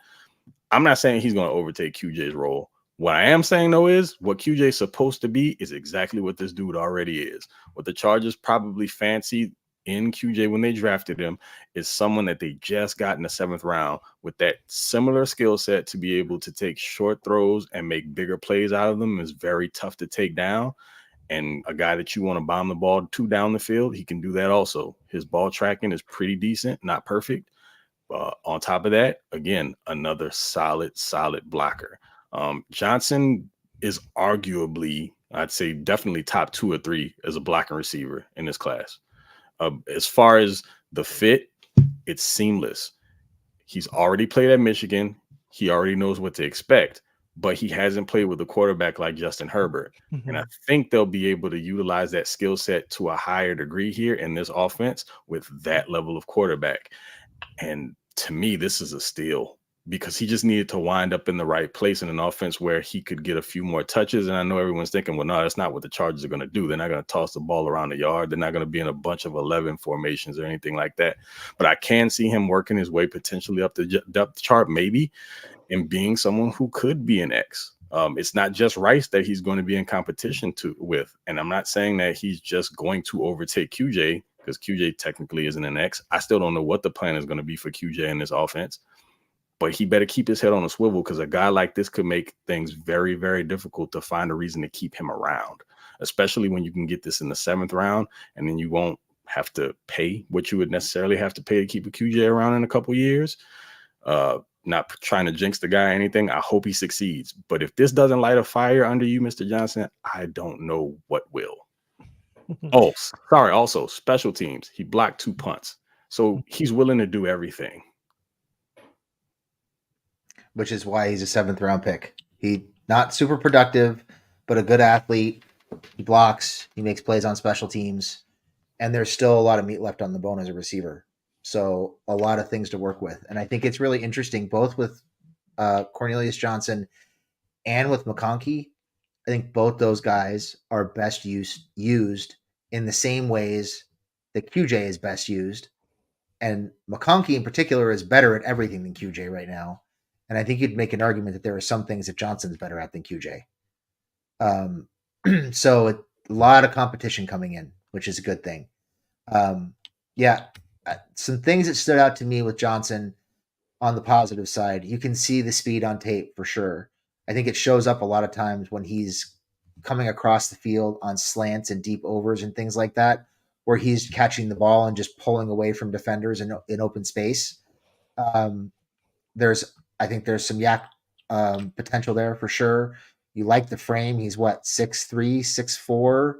B: I'm not saying he's going to overtake QJ's role. What I am saying, though, is what QJ is supposed to be is exactly what this dude already is. What the Chargers probably fancied in QJ when they drafted him is someone that they just got in the 7th round with that similar skill set to be able to take short throws and make bigger plays out of them is very tough to take down. And a guy that you want to bomb the ball to down the field, he can do that also. His ball tracking is pretty decent, not perfect. On top of that, again, another solid blocker. Johnson is arguably, I'd say definitely top 2 or 3 as a blocking receiver in this class. As far as the fit, it's seamless. He's already played at Michigan. He already knows what to expect, but he hasn't played with a quarterback like Justin Herbert.
A: Mm-hmm.
B: And I think they'll be able to utilize that skill set to a higher degree here in this offense with that level of quarterback. And to me, this is a steal because he just needed to wind up in the right place in an offense where he could get a few more touches. And I know everyone's thinking, well, no, that's not what the Chargers are going to do. They're not going to toss the ball around the yard. They're not going to be in a bunch of 11 formations or anything like that. But I can see him working his way potentially up the depth chart, maybe, and being someone who could be an X. It's not just Rice that he's going to be in competition with. And I'm not saying that he's just going to overtake QJ because QJ technically isn't an X. I still don't know what the plan is going to be for QJ in this offense. But he better keep his head on a swivel because a guy like this could make things very, very difficult to find a reason to keep him around, especially when you can get this in the 7th round and then you won't have to pay what you would necessarily have to pay to keep a QJ around in a couple years. Not trying to jinx the guy or anything. I hope he succeeds. But if this doesn't light a fire under you, Mr. Johnson, I don't know what will. Oh, sorry. Also, special teams. He blocked 2 punts. So he's willing to do everything.
C: Which is why he's a 7th round pick. He not super productive, but a good athlete. He blocks, he makes plays on special teams, and there's still a lot of meat left on the bone as a receiver. So a lot of things to work with. And I think it's really interesting, both with Cornelius Johnson and with McConkey. I think both those guys are best used in the same ways that QJ is best used. And McConkey in particular is better at everything than QJ right now. And I think you'd make an argument that there are some things that Johnson's better at than QJ. So a lot of competition coming in, which is a good thing. Some things that stood out to me with Johnson on the positive side. You can see the speed on tape for sure. I think it shows up a lot of times when he's coming across the field on slants and deep overs and things like that, where he's catching the ball and just pulling away from defenders in open space. I think there's some yak potential there for sure. You like the frame. He's what, 6'3", 6'4",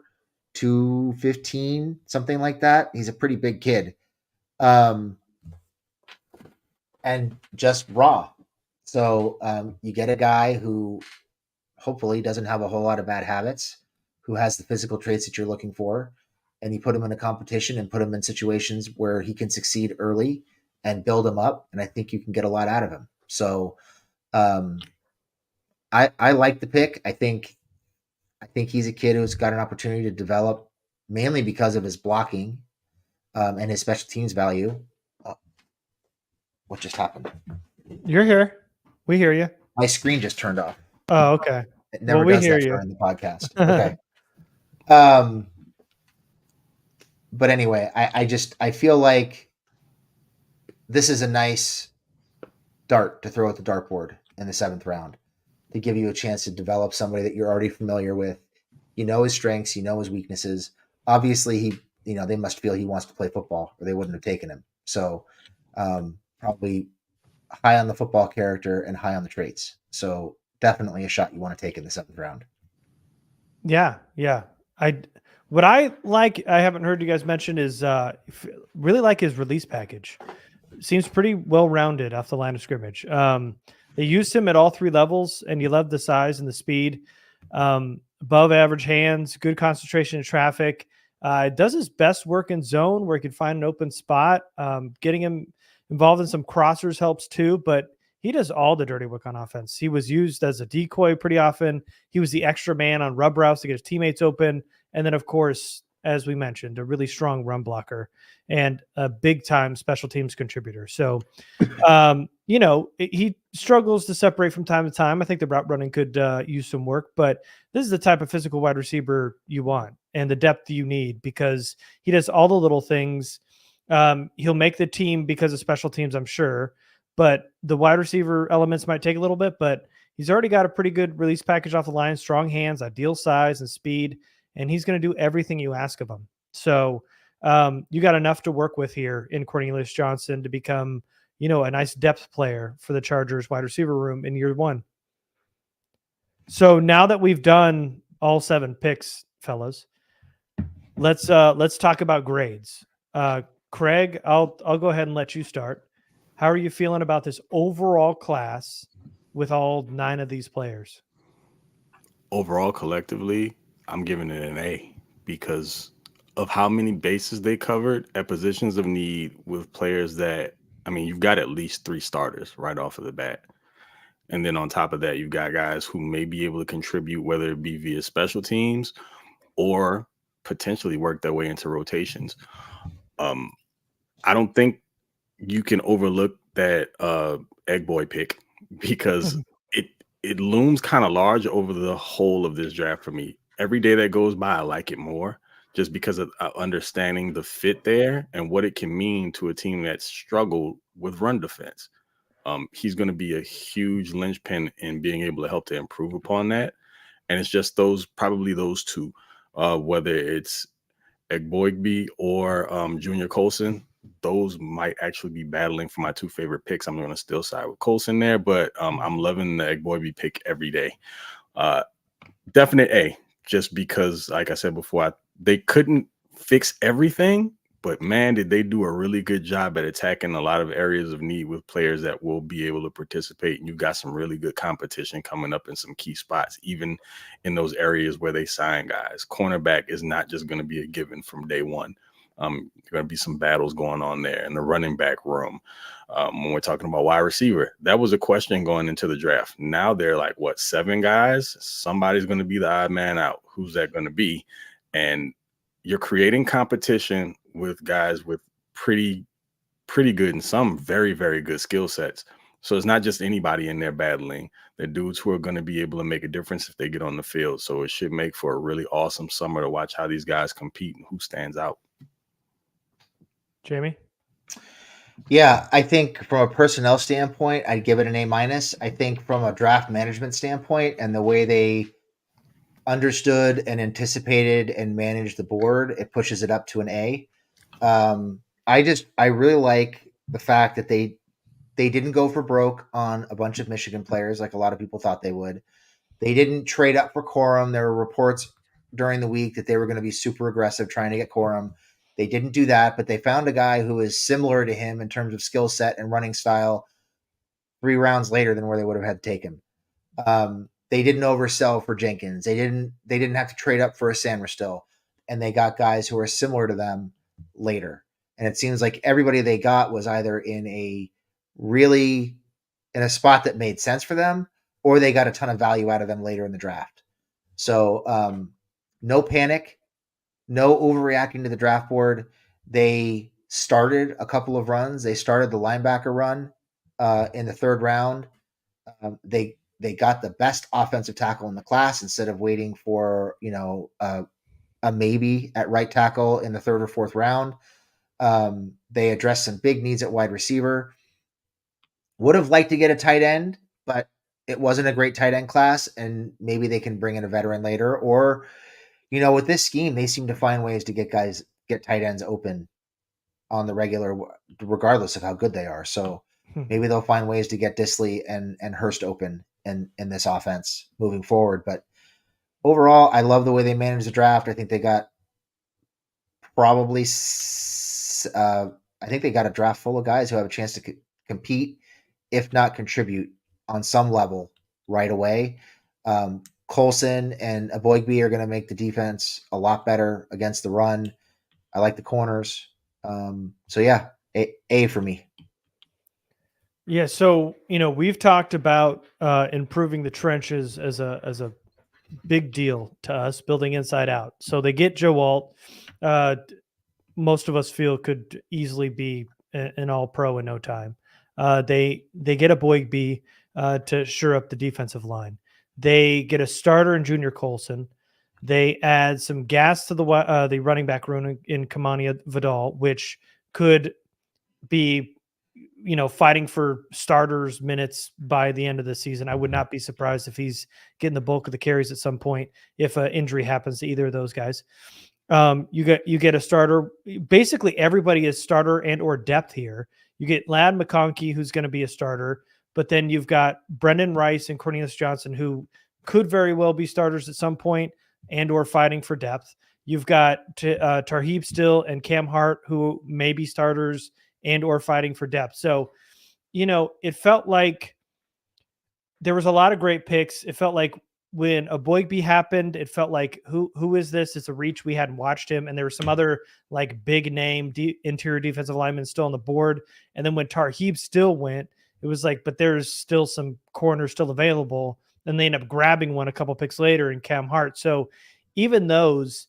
C: 215, something like that. He's a pretty big kid. And just raw. So you get a guy who hopefully doesn't have a whole lot of bad habits, who has the physical traits that you're looking for, and you put him in a competition and put him in situations where he can succeed early and build him up. And I think you can get a lot out of him. So um, I like the pick. I think he's a kid who's got an opportunity to develop mainly because of his blocking and his special teams value. What just happened?
A: You're here. We hear you.
C: My screen just turned off.
A: Oh, okay.
C: It never
A: Well, we
C: does
A: hear
C: that
A: you.
C: during the podcast. Okay. But anyway, I feel like this is a nice dart to throw at the dartboard in the 7th round to give you a chance to develop somebody that you're already familiar with. You know his strengths, you know his weaknesses. Obviously, they must feel he wants to play football, or they wouldn't have taken him. So, probably high on the football character and high on the traits. So, definitely a shot you want to take in the 7th round.
A: Yeah. What I like, I haven't heard you guys mention, is really like his release package. Seems pretty well rounded off the line of scrimmage. They used him at all 3 levels, and you love the size and the speed. Above average hands, good concentration in traffic. Does his best work in zone where he can find an open spot. Getting him involved in some crossers helps too, but he does all the dirty work on offense. He was used as a decoy pretty often. He was the extra man on rub routes to get his teammates open. And then, of course, as we mentioned, a really strong run blocker and a big time special teams contributor. So, he struggles to separate from time to time. I think the route running could use some work, but this is the type of physical wide receiver you want and the depth you need, because he does all the little things. He'll make the team because of special teams, I'm sure, but the wide receiver elements might take a little bit, but he's already got a pretty good release package off the line, strong hands, ideal size and speed, and he's going to do everything you ask of him. So you got enough to work with here in Cornelius Johnson to become, a nice depth player for the Chargers wide receiver room in year 1. So now that we've done all 7 picks, fellas, let's talk about grades. Craig, I'll go ahead and let you start. How are you feeling about this overall class with all 9 of these players?
B: Overall, collectively, I'm giving it an A because of how many bases they covered at positions of need with players that, you've got at least 3 starters right off of the bat. And then on top of that, you've got guys who may be able to contribute, whether it be via special teams or potentially work their way into rotations. I don't think you can overlook that Eboigbe pick because it looms kind of large over the whole of this draft for me. Every day that goes by, I like it more just because of understanding the fit there and what it can mean to a team that struggled with run defense. He's going to be a huge linchpin in being able to help to improve upon that. And it's just probably those 2, whether it's Eboigbe or Junior Colson. Those might actually be battling for my 2 favorite picks. I'm going to still side with Colson there, but I'm loving the Eboigbe pick every day. Definite A, just because, like I said before, they couldn't fix everything, but man, did they do a really good job at attacking a lot of areas of need with players that will be able to participate. And you've got some really good competition coming up in some key spots, even in those areas where they sign guys. Cornerback is not just going to be a given from day one. There are going to be some battles going on there in the running back room. When we're talking about wide receiver, that was a question going into the draft. Now they're like, 7 guys? Somebody's going to be the odd man out. Who's that going to be? And you're creating competition with guys with pretty good and some very, very good skill sets. So it's not just anybody in there battling. They're dudes who are going to be able to make a difference if they get on the field. So it should make for a really awesome summer to watch how these guys compete and who stands out.
A: Jamie?
C: Yeah, I think from a personnel standpoint, I'd give it an A-. I think from a draft management standpoint and the way they understood and anticipated and managed the board, it pushes it up to an A. I really like the fact that they didn't go for broke on a bunch of Michigan players like a lot of people thought they would. They didn't trade up for Corum. There were reports during the week that they were going to be super aggressive trying to get Corum. They didn't do that, but they found a guy who is similar to him in terms of skill set and running style 3 rounds later than where they would have had to take him. They didn't oversell for Jenkins. They didn't have to trade up for a Sanders, and they got guys who are similar to them later. And it seems like everybody they got was either in a spot that made sense for them, or they got a ton of value out of them later in the draft. So no panic, no overreacting to the draft board. They started a couple of runs. They started the linebacker run in the 3rd round. They got the best offensive tackle in the class instead of waiting for a maybe at right tackle in the 3rd or 4th round. They addressed some big needs at wide receiver. Would have liked to get a tight end, but it wasn't a great tight end class, and maybe they can bring in a veteran later. Or, with this scheme, they seem to find ways to get tight ends open on the regular, regardless of how good they are. So maybe they'll find ways to get Disley and Hurst open in this offense moving forward. But overall, I love the way they managed the draft. I think they got a draft full of guys who have a chance to compete, if not contribute on some level right away. Colson and Eboigbe are going to make the defense a lot better against the run. I like the corners. So yeah, A for me.
A: Yeah. So, we've talked about improving the trenches as a big deal to us, building inside out. So they get Joe Alt. Most of us feel could easily be an all-pro in no time. They get a Eboigbe to shore up the defensive line. They get a starter in Junior Colson. They add some gas to the running back room in Kimani Vidal, which could be, fighting for starters minutes by the end of the season. I would not be surprised if he's getting the bulk of the carries at some point if an injury happens to either of those guys. You get a starter. Basically, everybody is starter and or depth here. You get Lad McConkey, who's going to be a starter, but then you've got Brenden Rice and Cornelius Johnson, who could very well be starters at some point and or fighting for depth. You've got Tarheeb still and Cam Hart, who may be starters and or fighting for depth. So, it felt like there was a lot of great picks. It felt like when Eboigbe happened, it felt like, who is this? It's a reach. We hadn't watched him. And there were some other like big name interior defensive linemen still on the board. And then when Tarheeb still went, it was like, but there's still some corners still available. And they end up grabbing one a couple picks later in Cam Hart. So even those,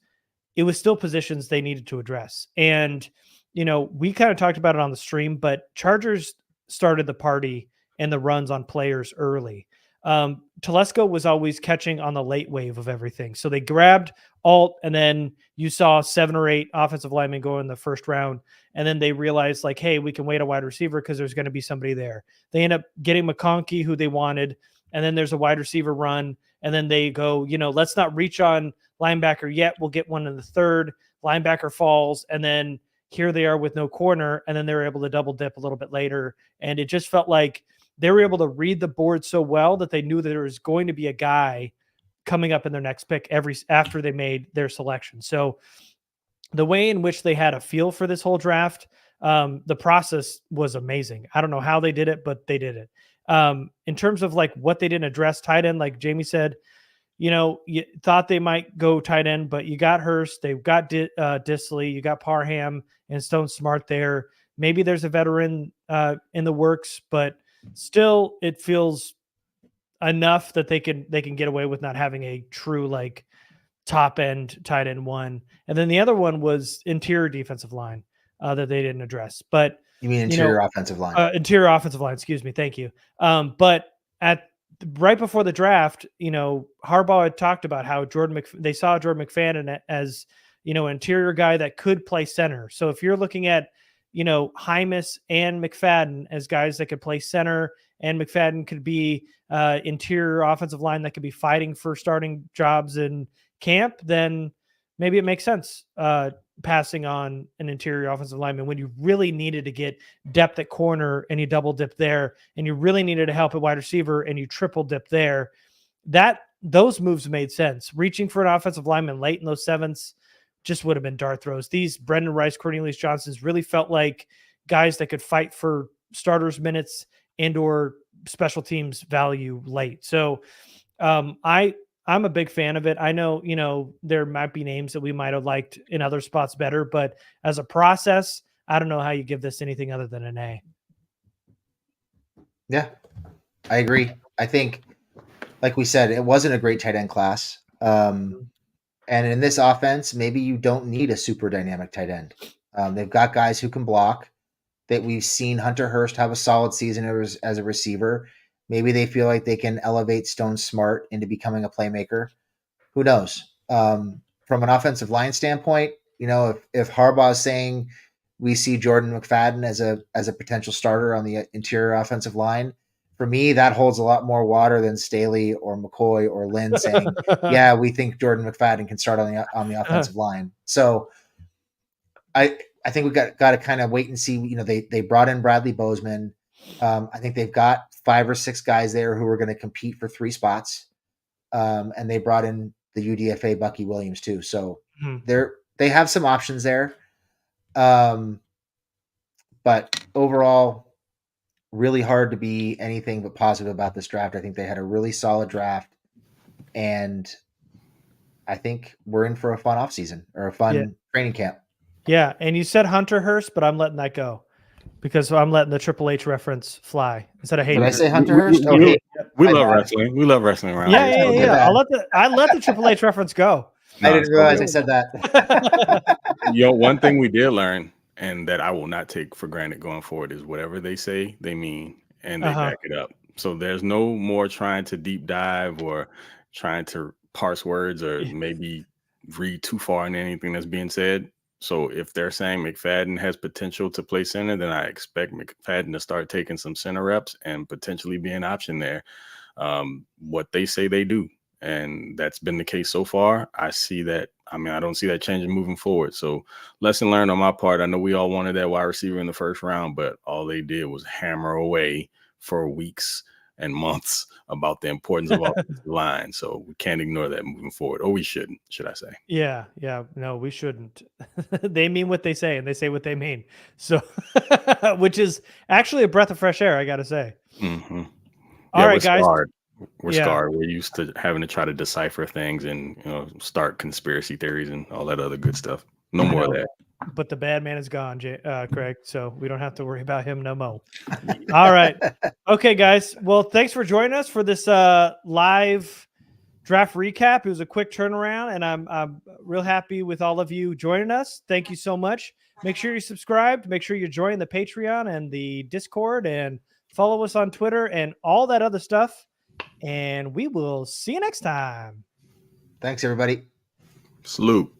A: it was still positions they needed to address. And, we kind of talked about it on the stream, but Chargers started the party and the runs on players early. Telesco was always catching on the late wave of everything. So they grabbed Alt, and then you saw 7 or 8 offensive linemen go in the first round. And then they realized, like, hey, we can wait a wide receiver because there's going to be somebody there. They end up getting McConkey, who they wanted. And then there's a wide receiver run. And then they go, let's not reach on linebacker yet. We'll get one in the 3rd. Linebacker falls. And then here they are with no corner. And then they were able to double dip a little bit later. And it just felt like they were able to read the board so well that they knew that there was going to be a guy coming up in their next pick after they made their selection. So the way in which they had a feel for this whole draft, the process was amazing. I don't know how they did it, but they did it. In terms of like what they didn't address, tight end, like Jamie said, you thought they might go tight end, but you got Hurst, they've got Disley, you got Parham and Stone Smart there. Maybe there's a veteran in the works, but still it feels enough that they can get away with not having a true like top end tight end one. And then the other one was interior defensive line that they didn't address. But
C: you mean interior offensive line?
A: Interior offensive line, excuse me. Thank you. But right before the draft, Harbaugh had talked about how they saw Jordan McFadden as, an interior guy that could play center. So if you're looking at, Hymas and McFadden as guys that could play center, and McFadden could be interior offensive line that could be fighting for starting jobs in camp, then maybe it makes sense passing on an interior offensive lineman when you really needed to get depth at corner and you double dip there, and you really needed to help at wide receiver and you triple dip there. Those moves made sense. Reaching for an offensive lineman late in those 7s just would have been dart throws. These Brenden Rice, Cornelius Johnsons really felt like guys that could fight for starters minutes and or special teams value late. So I'm a big fan of it. I know, there might be names that we might have liked in other spots better, but as a process, I don't know how you give this anything other than an A.
C: Yeah, I agree. I think, like we said, it wasn't a great tight end class. And in this offense, maybe you don't need a super dynamic tight end. They've got guys who can block. That we've seen Hunter Hurst have a solid season as a receiver. Maybe they feel like they can elevate Stone Smart into becoming a playmaker. Who knows? From an offensive line standpoint, if Harbaugh is saying we see Jordan McFadden as a potential starter on the interior offensive line, for me, that holds a lot more water than Staley or McCoy or Lynn saying, yeah, we think Jordan McFadden can start on the offensive line. So I think we've got to kind of wait and see. They brought in Bradley Bozeman. I think they've got 5 or 6 guys there who are going to compete for 3 spots. And they brought in the UDFA Bucky Williams too. So they have some options there. But overall, really hard to be anything but positive about this draft. I think they had a really solid draft, and I think we're in for a fun offseason or a fun training camp.
A: Yeah, and you said Hunter Hurst, but I'm letting that go because I'm letting the Triple H reference fly instead of hating.
C: Did I say Hunter Hurst?
B: We love wrestling. We love wrestling around
A: here.
B: here.
A: Yeah. I let the Triple H reference go.
C: I didn't realize I said that.
B: One thing we did learn, and that I will not take for granted going forward, is whatever they say, they mean, and they back it up. So there's no more trying to deep dive or trying to parse words or maybe read too far into anything that's being said. So if they're saying McFadden has potential to play center, then I expect McFadden to start taking some center reps and potentially be an option there. What they say they do. And that's been the case so far. I see that. I don't see that changing moving forward. So lesson learned on my part. I know we all wanted that wide receiver in the first round, but all they did was hammer away for weeks and months about the importance of offensive line. So we can't ignore that moving forward. Or we shouldn't, should I say.
A: Yeah. No, we shouldn't. They mean what they say, and they say what they mean. So, which is actually a breath of fresh air, I got to say.
B: Mm-hmm.
A: All right, guys.
B: We're scarred. We're used to having to try to decipher things and start conspiracy theories and all that other good stuff. No more of that.
A: But the bad man is gone, Craig, so we don't have to worry about him no more. All right. Okay, guys. Well, thanks for joining us for this live draft recap. It was a quick turnaround, and I'm real happy with all of you joining us. Thank you so much. Make sure you're subscribed. Make sure you join the Patreon and the Discord, and follow us on Twitter and all that other stuff. And we will see you next time.
C: Thanks, everybody.
B: Salute.